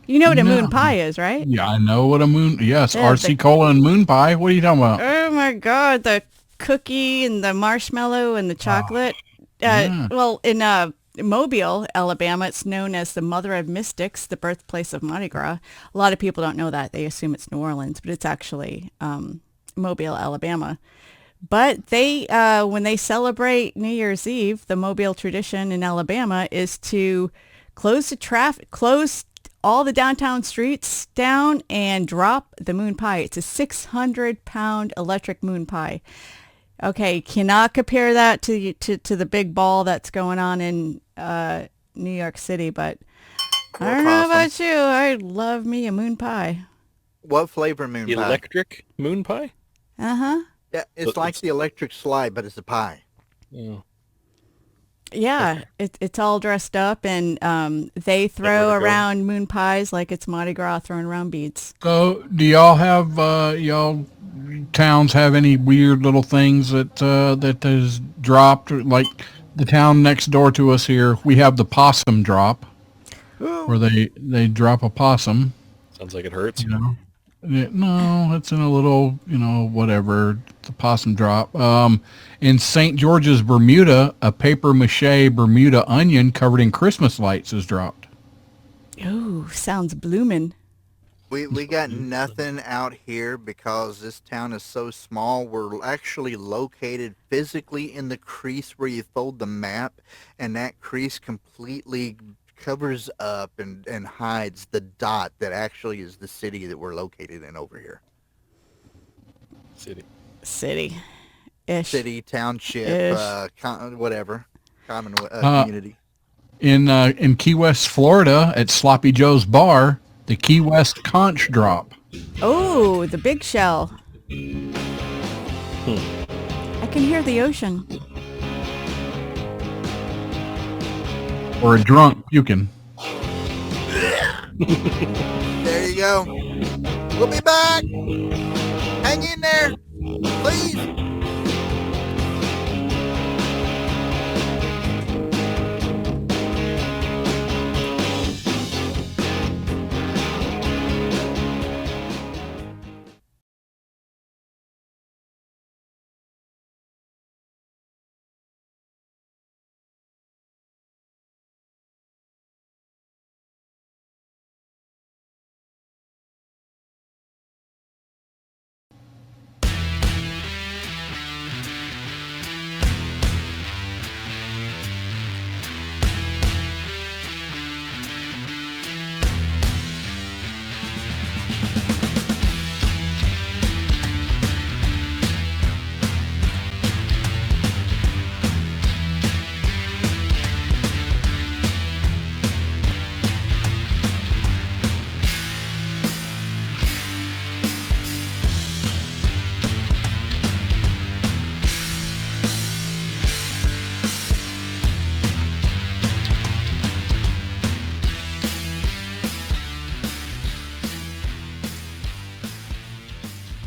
You know what a moon No. pie is, right? Yeah, I know what a moon. Yes, Yeah, RC Cola and moon pie. What are you talking about? Oh my God, the cookie and the marshmallow and the chocolate. yeah. Well, in Mobile, Alabama, it's known as the Mother of Mystics, the birthplace of Mardi Gras. A lot of people don't know that. They assume it's New Orleans, but it's actually Mobile, Alabama. But they, when they celebrate New Year's Eve, the Mobile tradition in Alabama is to close the traffic, close all the downtown streets down and drop the moon pie. It's a 600-pound electric moon pie. Okay, cannot compare that to the big ball that's going on in New York City, but I don't know about you. I love me a moon pie. What flavor moon pie? Electric moon pie? Uh-huh. Yeah, it's like the electric slide, but it's a pie. Yeah. Yeah, it's all dressed up, and they throw around moon pies like it's Mardi Gras throwing around beads. So, do y'all have y'all towns have any weird little things that is dropped? Like the town next door to us here, we have the possum drop, where they drop a possum. Sounds like it hurts. You know, no, it's in a little, whatever, the possum drop. In St. George's, Bermuda, a paper mache Bermuda onion covered in Christmas lights is dropped. Ooh, sounds bloomin'. We got nothing out here because this town is so small. We're actually located physically in the crease where you fold the map, and that crease completely covers up and hides the dot that actually is the city that we're located in over here. City. City, township, whatever, community. In Key West, Florida, at Sloppy Joe's Bar, the Key West conch drop. Oh, the big shell. I can hear the ocean. Or a drunk puking. There you go. We'll be back. Hang in there, please.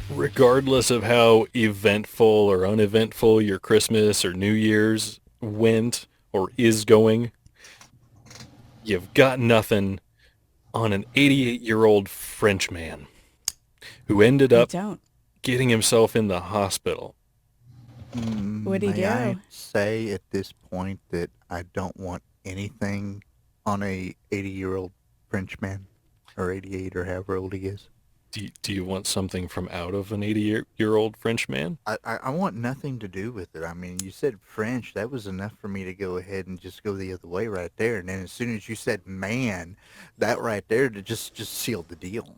Regardless of how eventful or uneventful your Christmas or New Year's went or is going, you've got nothing on an 88-year-old French man who ended up getting himself in the hospital What'd he May I do? say at this point that I don't want anything on a 80-year-old Frenchman or 88 or however old he is. Do you want something from out of an 80-year-old French man? I want nothing to do with it. I mean, you said French. That was enough for me to go ahead and just go the other way right there. And then as soon as you said man, that right there just sealed the deal.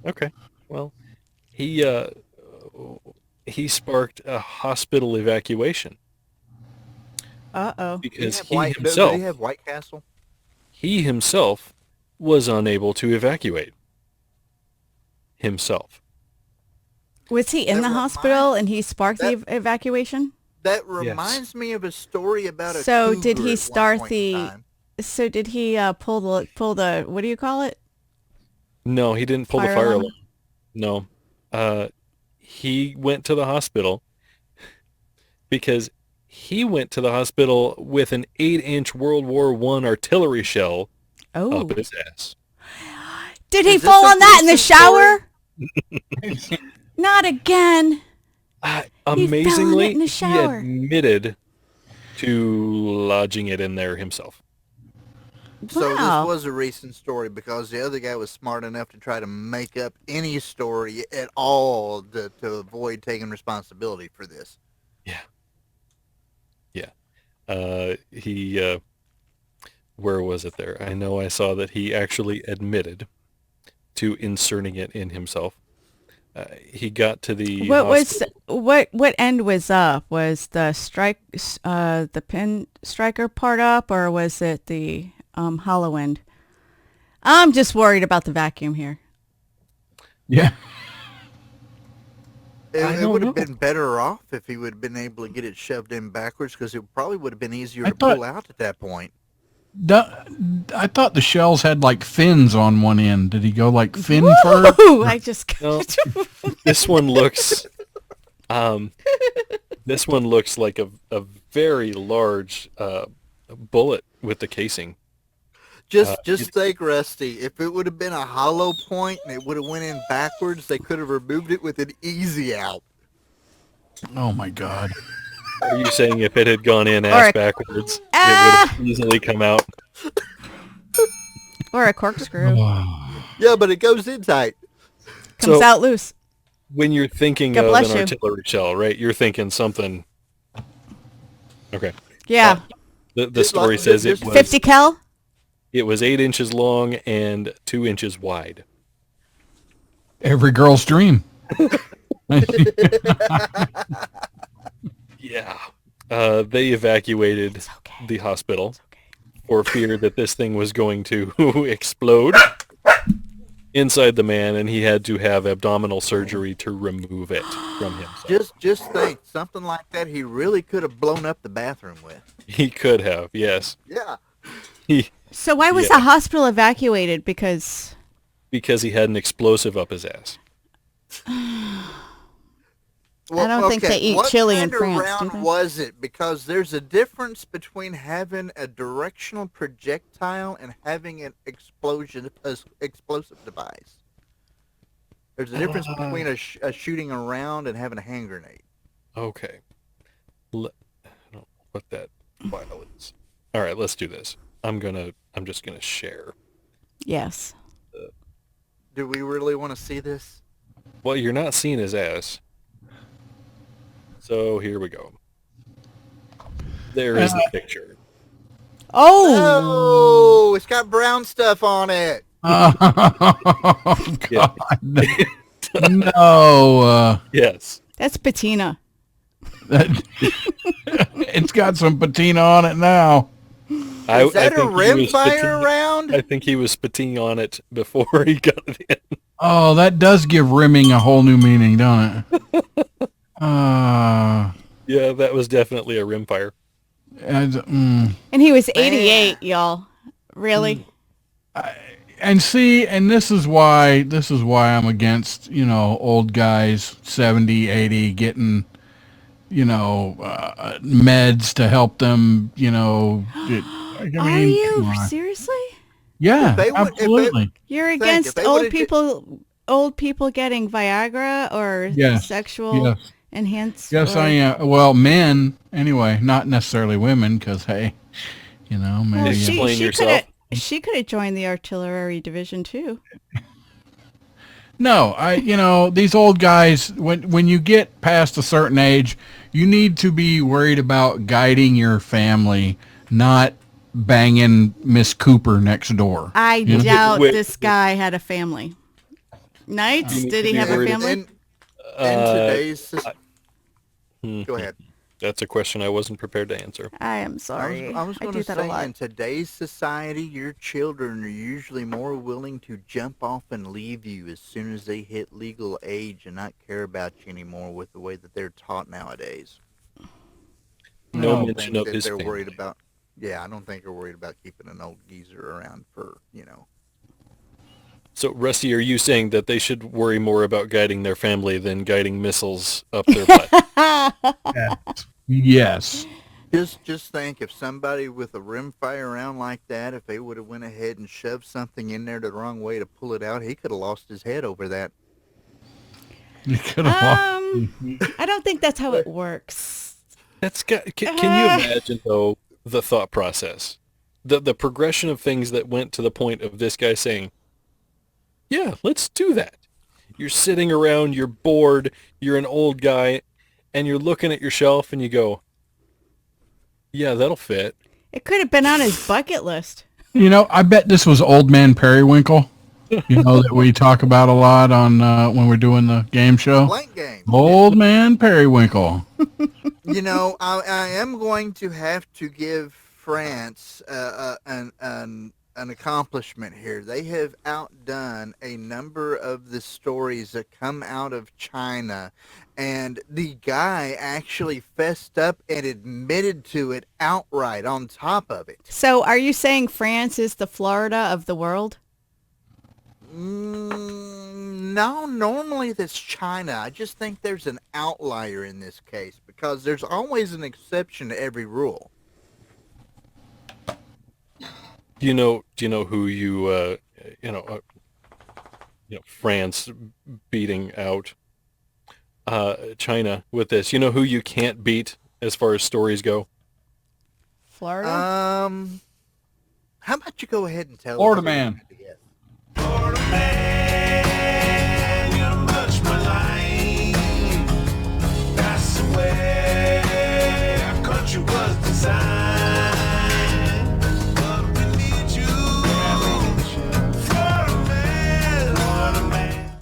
Okay. Well, he uh he sparked a hospital evacuation Uh-oh. because Did he have White Castle? he himself was unable to evacuate himself. Was he in That the hospital and he sparked the evacuation? That reminds me of a story about a So cougar did he at one start point in the? time. So did he pull the what do you call it? No, he didn't pull the Fire fire alarm? alarm. No. He went to the hospital because he went to the hospital with an 8-inch World War I artillery shell Oh. up his ass. Did he Is this fall a on that in the recent shower? Not again. Amazingly, in the he shower. admitted to lodging it in there himself. So Wow. this was a recent story because the other guy was smart enough to try to make up any story at all to avoid taking responsibility for this. He where was it there? I know I saw that he actually admitted to inserting it in himself. He got to the What hospital. was what end was up? Was the the pin striker part up, or was it the hollow end? I'm just worried about the vacuum here. Yeah. It would have been better off if he would have been able to get it shoved in backwards because it probably would have been easier I to pull out at that point. I thought the shells had like fins on one end. Did he go like fin first? Ooh, I just No, this one looks this one looks like a very large bullet with the casing. Just think, Rusty. If it would have been a hollow point and it would have went in backwards, they could have removed it with an easy out. Oh my God. Are you saying if it had gone in Or ass a- backwards, it would have easily come out? or a corkscrew Yeah, but it goes in tight. comes So- out loose. When you're thinking God of bless an you. artillery shell, right? You're thinking something. Okay. Yeah, The story says it was 50 cal. 8 inches long and 2 inches wide. Every girl's dream. Yeah. They evacuated the hospital for fear that this thing was going to explode inside the man, and he had to have abdominal surgery to remove it from himself. Just think, something like that he really could have blown up the bathroom with. He could have, yes. Yeah. So why was Yeah. the hospital evacuated? Because Because he had an explosive up his ass. I don't think they eat what chili in kind of France, do round they? was it? Because there's a difference between having a directional projectile and having an explosive device. There's a difference between a shooting a round and having a hand grenade. Okay. I don't know what that file is. All right, let's do this. I'm just gonna share. yes. Do we really want to see this? Well, you're not seeing his ass. So here we go. There is the picture. Oh, Oh, it's got brown stuff on it. Oh, Yeah. God. No. Yes. that's patina. It's got some patina on it now. Is that a think he was rimfire round? I think he was spitting on it before he got it in. Oh, that does give rimming a whole new meaning, don't it? Yeah, that was definitely a rimfire. And he was 88, y'all. Really? And see, and this is why I'm against, old guys 70, 80 getting, meds to help them, Are you seriously? Yeah, If they would- if they- absolutely. You're Think, if against they old would've people getting Viagra or Yes, sexual? yes. Enhance. Yes, I am. Well, men anyway, not necessarily women, because hey, Well, maybe. Explain she could yourself. have. She could have joined the artillery division too. No, these old guys, when you get past a certain age, you need to be worried about guiding your family, not banging Miss Cooper next door. I You know? doubt Wait, this guy had a family. Knights, you need did to he be have a worried. family? In Uh, today's mhm. go ahead. That's a question I wasn't prepared to answer. I am sorry. I was I going do to that a say, lot. in today's society, your children are usually more willing to jump off and leave you as soon as they hit legal age and not care about you anymore with the way that they're taught nowadays. I No No. don't mention think of that his they're worried family. about. Yeah, I don't think they're worried about keeping an old geezer around for. So, Rusty, are you saying that they should worry more about guiding their family than guiding missiles up their butt? Yes. Just think if somebody with a rimfire round like that, if they would have went ahead and shoved something in there the wrong way to pull it out, he could have lost his head over that. You could have lost. I don't think that's how it works. Can you imagine, though, the thought process? The progression of things that went to the point of this guy saying, yeah, let's do that. You're sitting around, you're bored, you're an old guy, and you're looking at your shelf and you go, yeah, that'll fit. It could have been on his bucket list. I bet this was Old Man Periwinkle. That we talk about a lot on when we're doing the game show. Blank game. Old Man Periwinkle. I am going to have to give France an accomplishment here. They have outdone a number of the stories that come out of China, and the guy actually fessed up and admitted to it outright on top of it. So, are you saying France is the Florida of the world? No, normally that's China. I just think there's an outlier in this case because there's always an exception to every rule. Do you know who France beating out China with this? You know who you can't beat as far as stories go? Florida? How about you go ahead and tell Florida us? Man. Florida man, you're much maligned. That's the way our country was designed. But we need you, Florida man.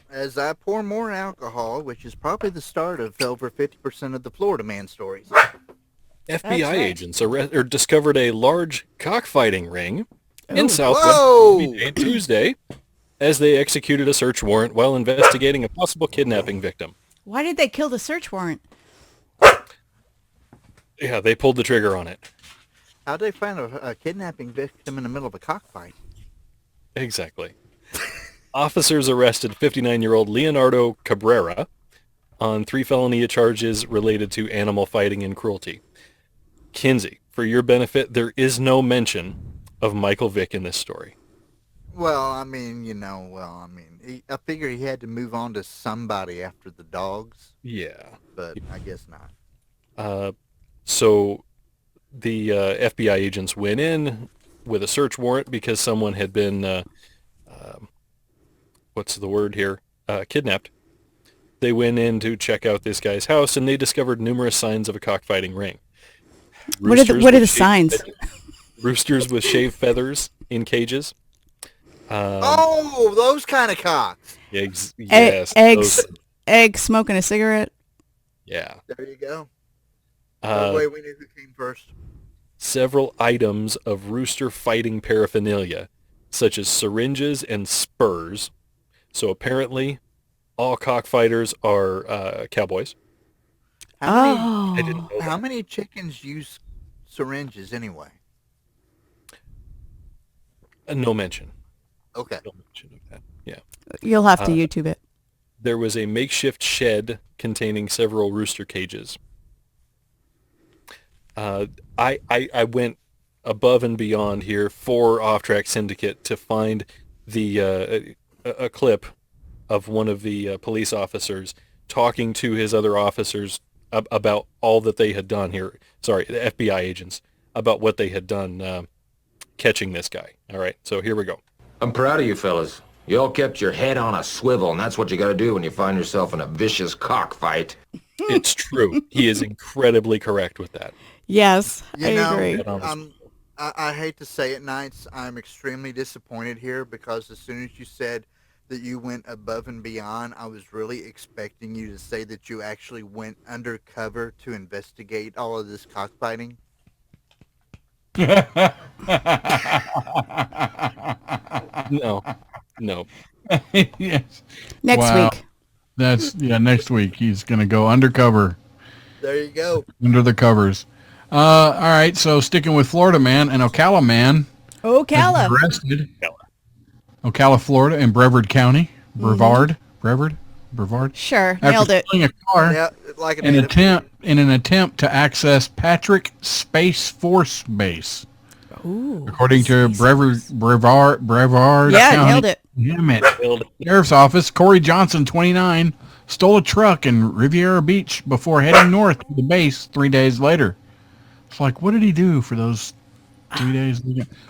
As I pour more alcohol, which is probably the start of over 50% of the Florida Man stories. FBI right. agents discovered a large cockfighting ring in Southwest Whoa! Miami Tuesday as they executed a search warrant while investigating a possible kidnapping victim. Why did they kill the search warrant? Yeah, they pulled the trigger on it. How'd they find a kidnapping victim in the middle of a cockfight? Exactly. Officers arrested 59-year-old Leonardo Cabrera on 3 felony charges related to animal fighting and cruelty. Kinsey, for your benefit, there is no mention of Michael Vick in this story. Well, I figure he had to move on to somebody after the dogs, Yeah. but I guess not. So the FBI agents went in with a search warrant because someone had been, what's the word here, kidnapped. They went in to check out this guy's house, and they discovered numerous signs of a cockfighting ring. What are the signs? Roosters with shaved feathers in cages. Those kind of cocks. Yes. Eggs smoking a cigarette. Yeah. There you go. No way we knew who came first. Several items of rooster fighting paraphernalia, such as syringes and spurs. So apparently, all cockfighters are cowboys. How I didn't know that. many chickens use syringes anyway? No mention. Okay. No mention of that. Yeah. You'll have to YouTube it. There was a makeshift shed containing several rooster cages. I went above and beyond here for Off Track Syndicate to find the a clip of one of the police officers talking to his other officers about all that they had done here. Sorry, the FBI agents, about what they had done catching this guy. All right, so here we go. I'm proud of you fellas. You all kept your head on a swivel, and that's what you gotta do when you find yourself in a vicious cockfight. It's true. He is incredibly correct with that. Yes, You I know, agree. I hate to say it, Knights. I'm extremely disappointed here because as soon as you said that you went above and beyond, I was really expecting you to say that you actually went undercover to investigate all of this cockfighting. No, no. Yes. Next Wow. week. That's next week he's going to go undercover. There you go. Under the covers. All right, so sticking with Florida man, an Ocala man has been Ocala. arrested. Ocala, Florida, in Brevard County. Brevard? Sure, After nailed it. stealing a car Yeah, like in an attempt to access Patrick Space Force Base. Ooh. According to Brevard Yeah, County. nailed it. Damn it. Sheriff's Office, Corey Johnson, 29, stole a truck in Riviera Beach before heading north to the base 3 days later. It's like, what did he do for those 3 days?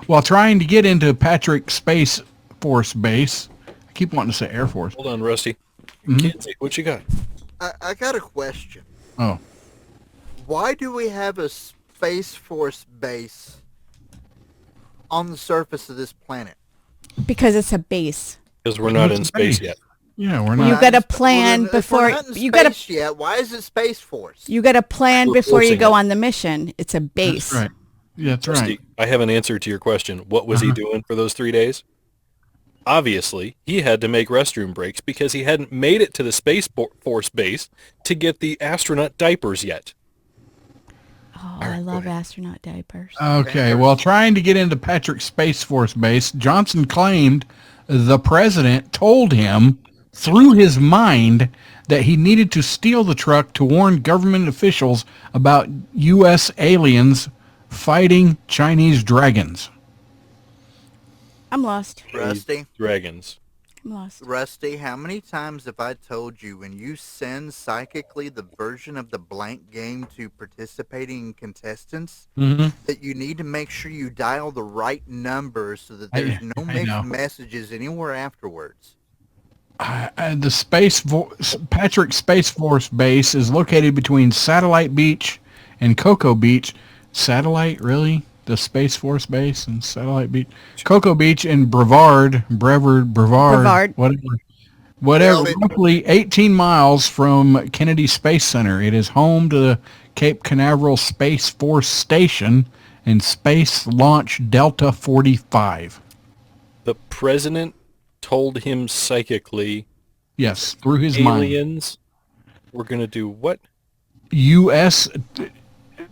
While trying to get into Patrick Space Force Base. I keep wanting to say Air Force. Hold on, Rusty. Kenzie, what you got? I got a question. Oh. Why do we have a Space Force base on the surface of this planet? Because it's a base. Because we're not in space yet. Yeah, we're not. You got to plan Well, then, if before we're not in you got space to yet. Why is it Space Force? you got to plan We're before you forcing go it. on the mission. It's a base. That's right. Yeah, that's Rusty, right. I have an answer to your question. What was he doing for those 3 days? Obviously, he had to make restroom breaks because he hadn't made it to the Space Force base to get the astronaut diapers yet. Oh, I love astronaut diapers. Okay, well, trying to get into Patrick Space Force Base, Johnson claimed the president told him through his mind that he needed to steal the truck to warn government officials about U.S. aliens fighting Chinese dragons. I'm lost. Rusty, Dragons. I'm lost. Rusty, how many times have I told you when you send psychically the version of the blank game to participating contestants that you need to make sure you dial the right number so that there's no mixed messages anywhere afterwards? The Patrick Space Force Base is located between Satellite Beach and Cocoa Beach. Satellite, really? The Space Force Base and Satellite Beach, Cocoa Beach, and Brevard, whatever, roughly 18 miles from Kennedy Space Center. It is home to the Cape Canaveral Space Force Station and Space Launch Delta 45. The president told him psychically, yes, through his mind, aliens were going to do what? U.S.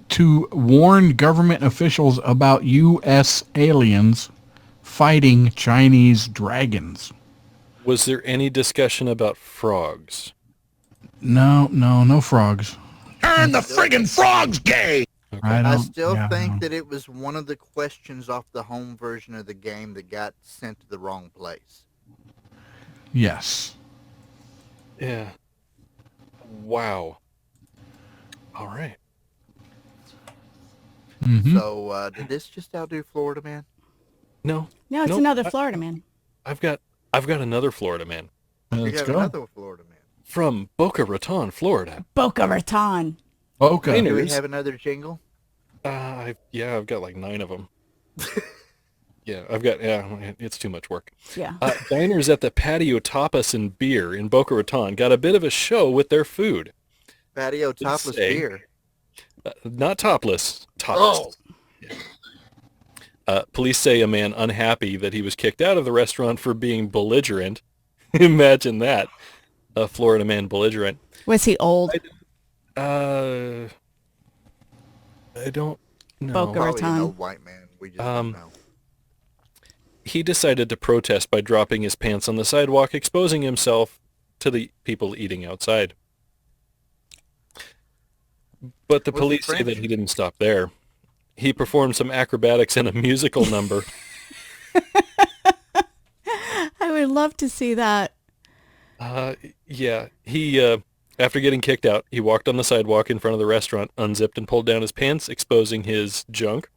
to warn government officials about U.S. aliens fighting Chinese dragons. Was there any discussion about frogs? No frogs. Turn the friggin' frogs gay! I still think that it was one of the questions off the home version of the game that got sent to the wrong place. Yes. Yeah. Wow. All right. So, did this just outdo Florida Man? No. No, it's another Florida man. I've got another Florida man. You have another Florida Man. From Boca Raton, Florida. Boca Raton. Boca. Do we have another jingle? I've got like 9 of them. It's too much work. Yeah. Diners at the Patio Tapas and Beer in Boca Raton got a bit of a show with their food. Patio Topless Beer. Not topless. Topless. Police say a man unhappy that he was kicked out of the restaurant for being belligerent. Imagine that. A Florida man belligerent. Was he old? I don't know. Boca Raton. An old white man. We just don't know. He decided to protest by dropping his pants on the sidewalk, exposing himself to the people eating outside. But the police say that he didn't stop there. He performed some acrobatics and a musical number. I would love to see that. Yeah, he After getting kicked out, he walked on the sidewalk in front of the restaurant, unzipped and pulled down his pants, exposing his junk.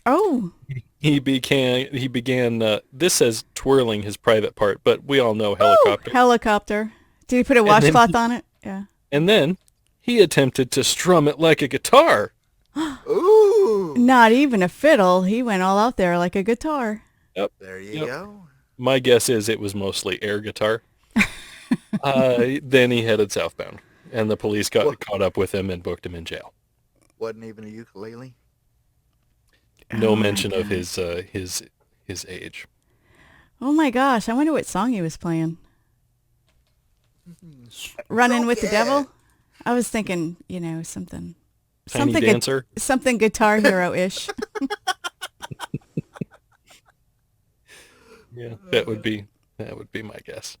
Oh, He began, this says twirling his private part, but we all know oh, helicopter. helicopter. Did he put a And then washcloth on it? Yeah. And then he attempted to strum it like a guitar. Ooh. Not even a fiddle. He went all out there like a guitar. Yep. There you go. My guess is it was mostly air guitar. Then he headed southbound, and the police got caught up with him and booked him in jail. Wasn't even a ukulele. No mention of his age. Oh my gosh! I wonder what song he was playing. Running with the Devil. I was thinking, something Dancer. something Guitar Hero-ish. Yeah, that would be my guess.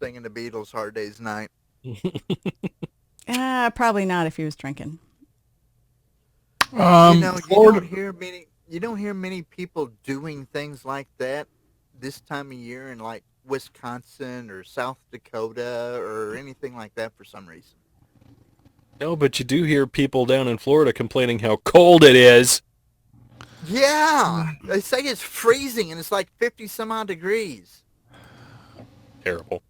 Singing the Beatles' Hard Day's Night. Probably not if he was drinking. You don't hear many people doing things like that this time of year in like Wisconsin or South Dakota or anything like that for some reason. No, but you do hear people down in Florida complaining how cold it is. Yeah, they say it's freezing and it's like 50 some odd degrees. Terrible.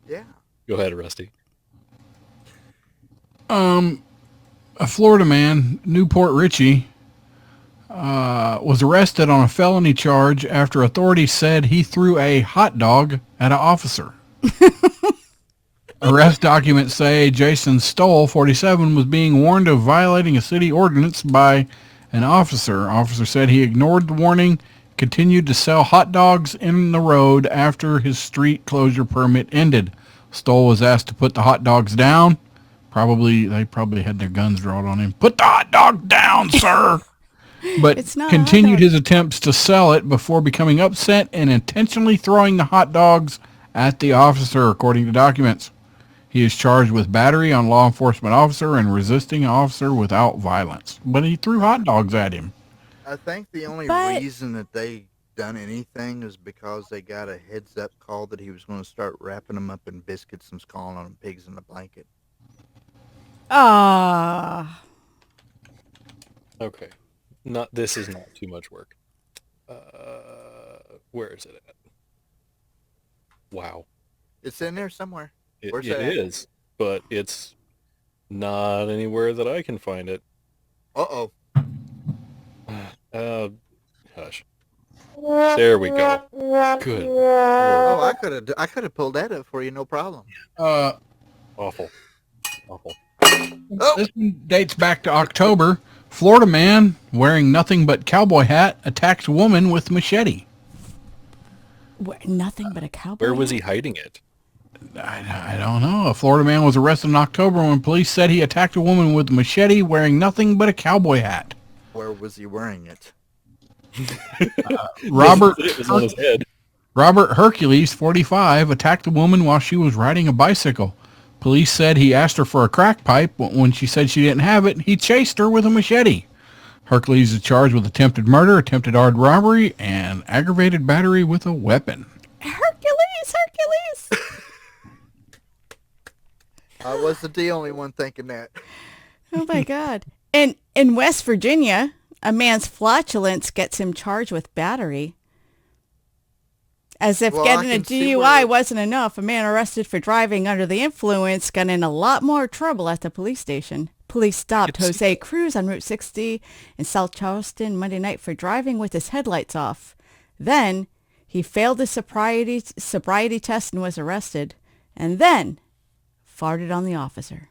Yeah. Go ahead, Rusty. A Florida man, Newport Richie, was arrested on a felony charge after authorities said he threw a hot dog at an officer. Arrest documents say Jason Stoll, 47, was being warned of violating a city ordinance by an officer. Officer said he ignored the warning, continued to sell hot dogs in the road after his street closure permit ended. Stoll was asked to put the hot dogs down. They probably had their guns drawn on him. Put the hot dog down, sir! But continued his attempts to sell it before becoming upset and intentionally throwing the hot dogs at the officer, according to documents. He is charged with battery on law enforcement officer and resisting an officer without violence. But he threw hot dogs at him. I think the only reason that they done anything is because they got a heads-up call that he was going to start wrapping them up in biscuits and calling them pigs in a blanket. Ah. Okay. This is not too much work. Where is it at? Wow. It's in there somewhere. Where's It that at? is, but it's not anywhere that I can find it. Uh-oh. Hush. There we go. Good. Oh, I could have pulled that up for you, no problem. Awful. This one dates back to October. Florida man wearing nothing but cowboy hat attacks woman with machete. Nothing but a cowboy Where was he hiding it? I don't know. A Florida man was arrested in October when police said he attacked a woman with a machete wearing nothing but a cowboy hat. Where was he wearing it? It was on his head. Robert Hercules, 45, attacked a woman while she was riding a bicycle. Police said he asked her for a crack pipe, but when she said she didn't have it, he chased her with a machete. Hercules is charged with attempted murder, attempted armed robbery, and aggravated battery with a weapon. Hercules! I wasn't the only one thinking that. Oh my God. And in West Virginia, a man's flatulence gets him charged with battery. As if getting a DUI wasn't enough, a man arrested for driving under the influence got in a lot more trouble at the police station. Police stopped Jose Cruz on Route 60 in South Charleston Monday night for driving with his headlights off. Then he failed his sobriety test and was arrested. And then farted on the officer.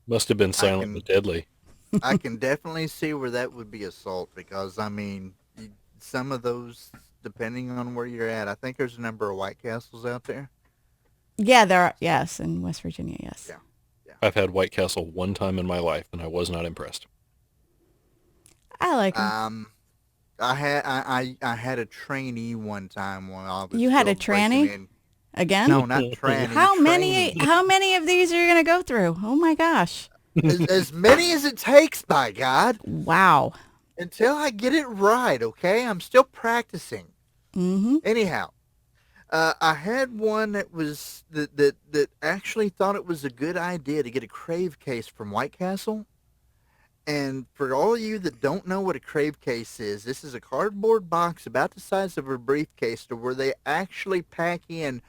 Must have been silent but deadly. I can definitely see where that would be assault because, I mean, some of those, depending on where you're at, I think there's a number of White Castles out there. Yeah, there are. Yes, in West Virginia, yes. Yeah. I've had White Castle one time in my life, and I was not impressed. I like them. I had a trainee one time when I was. You had a tranny? Again? No, not tranny. How many of these are you going to go through? Oh my gosh. As many as it takes, by God. Wow. Until I get it right, okay? I'm still practicing. Mm-hmm. Anyhow, I had one that actually thought it was a good idea to get a crave case from White Castle. And for all of you that don't know what a crave case is, this is a cardboard box about the size of a briefcase to where they actually pack in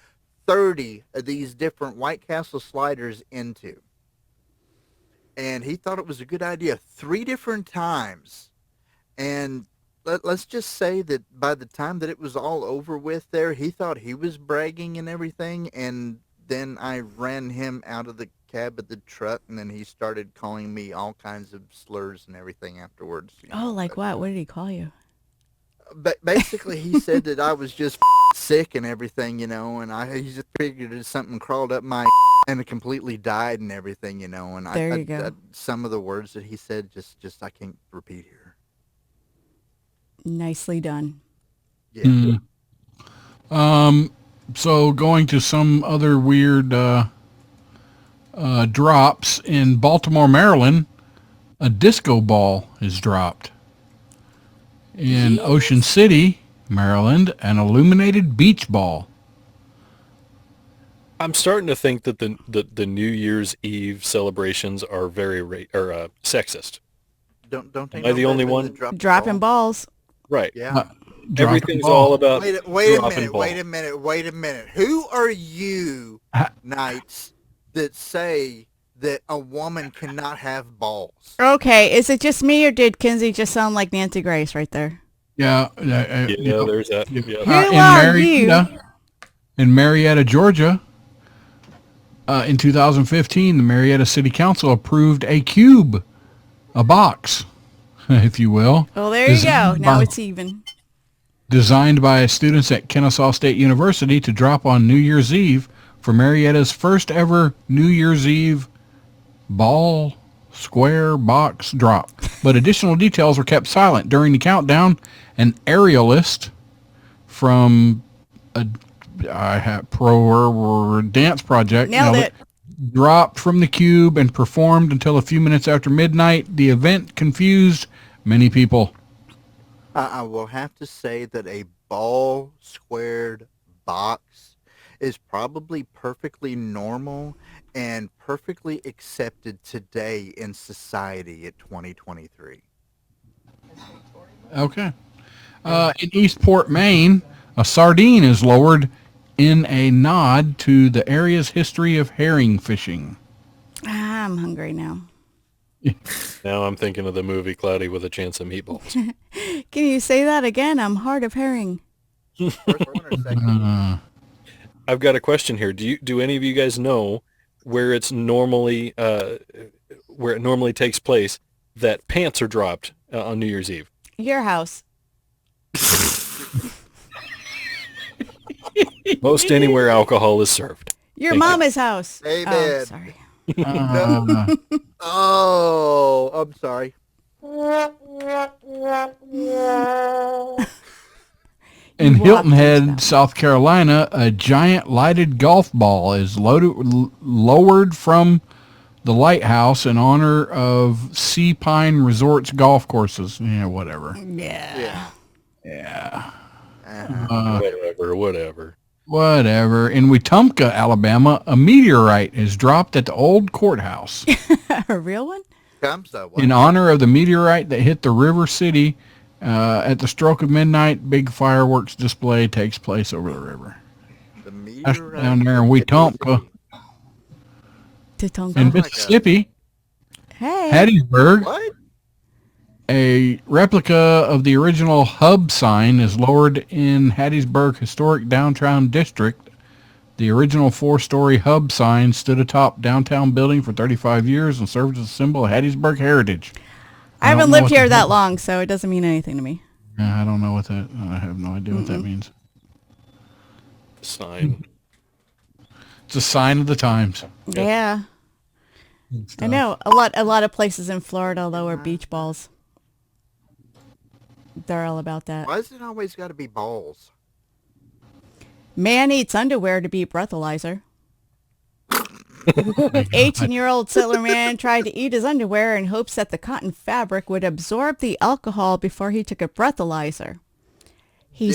30 of these different White Castle sliders into. And he thought it was a good idea 3 different times. And let's just say that by the time that it was all over with there, he thought he was bragging and everything. And then I ran him out of the cab of the truck, and then he started calling me all kinds of slurs and everything afterwards. Oh, like what? What did he call you? But basically, he said that I was just sick and everything, and he just figured that something crawled up my and it completely died and everything, and There you go. some of the words that he said just I can't repeat here. Nicely done. Yeah. So going to some other weird drops in Baltimore, Maryland, a disco ball is dropped. In Ocean City, Maryland, an illuminated beach ball. I'm starting to think that the New Year's Eve celebrations are very sexist. Don't Am they I the know only better one? than dropping Dropping balls. Right. Yeah. Everything's all about Wait a minute. Wait a minute. Who are you, Knights, that say that a woman cannot have balls? Okay, is it just me or did Kinsey just sound like Nancy Grace right there? Yeah. Yeah, there's that. Yeah. Who are you? In Marietta, Georgia, in 2015, the Marietta City Council approved a cube, a box, if you will. Well, there you go. Now it's even. Designed by students at Kennesaw State University to drop on New Year's Eve for Marietta's first ever New Year's Eve ball square box drop. But additional details were kept silent during the countdown. An aerialist from a pro dance project Nailed it. dropped from the cube and performed until a few minutes after midnight. The event confused many people. I will have to say that a ball squared box is probably perfectly normal and perfectly accepted today in society at 2023. Okay. In Eastport, Maine, a sardine is lowered in a nod to the area's history of herring fishing. I'm hungry now. Now I'm thinking of the movie Cloudy with a Chance of Meatballs. Can you say that again? I'm hard of hearing. I've got a question here. Do any of you guys know where it normally takes place that pants are dropped on New Year's Eve? Your house. Most anywhere alcohol is served. Your Thank you. mama's house. Amen. Oh, sorry. Oh, I'm sorry. In Hilton Head, South Carolina, a giant lighted golf ball is lowered from the lighthouse in honor of Sea Pine Resort's golf courses. Yeah, whatever. Yeah. Whatever. Whatever. In Wetumpka, Alabama, a meteorite is dropped at the old courthouse. A real one? In honor of the meteorite that hit the River City at the stroke of midnight, big fireworks display takes place over the river. The That's meteorite down there in Wetumpka. In Mississippi, Hey. Hattiesburg, What? a replica of the original hub sign is lowered in Hattiesburg Historic Downtown District. The original 4-story hub sign stood atop downtown building for 35 years and served as a symbol of Hattiesburg heritage. I haven't lived here that long, so it doesn't mean anything to me. I don't know what that. I have no idea what that means. Sign. It's a sign of the times. Yeah. I know. A lot of places in Florida lower beach balls. They're all about that. Why is it always got to be balls? Man eats underwear to beat breathalyzer. 18-year-old Sittler man tried to eat his underwear in hopes that the cotton fabric would absorb the alcohol before he took a breathalyzer. He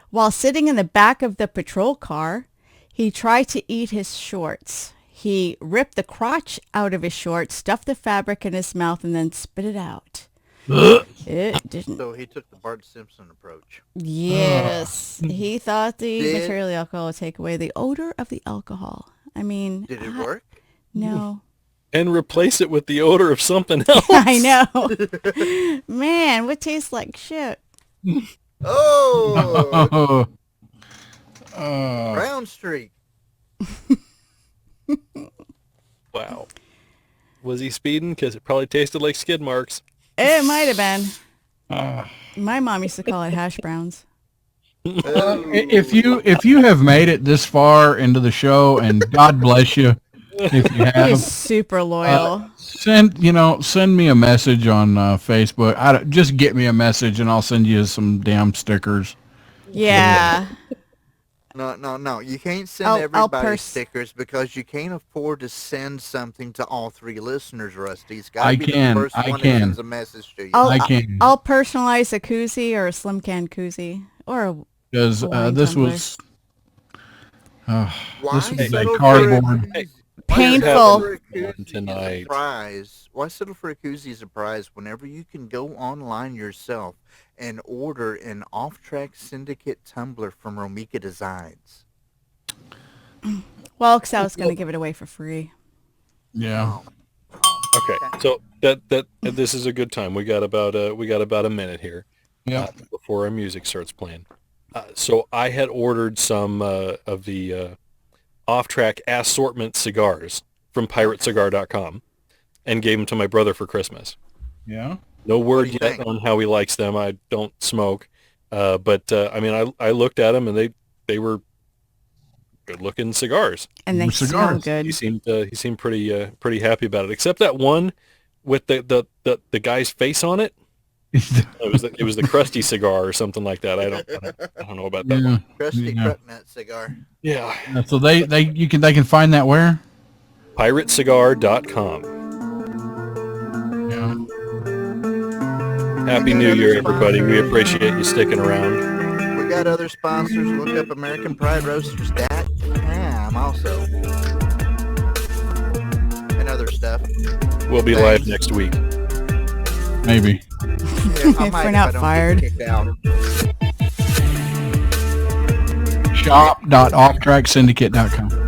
While sitting in the back of the patrol car, he tried to eat his shorts. He ripped the crotch out of his shorts, stuffed the fabric in his mouth, and then spit it out. It didn't. So he took the Bart Simpson approach. Yes. He thought the Did- material alcohol would take away the odor of the alcohol. I mean, Did it work? No. And replace it with the odor of something else. I know. Man, what tastes like shit? Oh, Brown Street. Wow. Was he speeding? Because it probably tasted like skid marks. It might have been. My mom used to call it hash browns. If you have made it this far into the show, and God bless you, if you have, He's super loyal. send me a message on Facebook. Just get me a message, and I'll send you some damn stickers. Yeah. No. You can't send I'll everybody stickers because you can't afford to send something to all three listeners, Rusty. It's got to be the first one that sends a message to you. I'll personalize a koozie or a slim can koozie or a because this tumbler. was a settle cardboard. Painful. Tonight. Why settle for a koozie surprise whenever you can go online yourself and order an off-track Syndicate tumbler from Romika Designs? Well, because I was going to give it away for free. Yeah. Okay, so that this is a good time. We got about a minute here. Yeah. Before our music starts playing. So I had ordered some of the off-track assortment cigars from piratecigar.com and gave them to my brother for Christmas. Yeah. No word yet on how he likes them. I don't smoke, but I mean, I looked at them and they were good-looking cigars. And they smell good. He seemed pretty happy about it, except that one with the guy's face on it. It was the Krusty cigar or something like that. I don't know about that one. Krusty Krupnut cigar. Yeah. So they can find that where? piratecigar.com. Yeah. Happy New Year, everybody. We appreciate you sticking around. We got other sponsors. Look up AmericanPrideRoasters.com also. And other stuff. We'll be live next week. Maybe. If we're not fired. Shop.offtracksyndicate.com.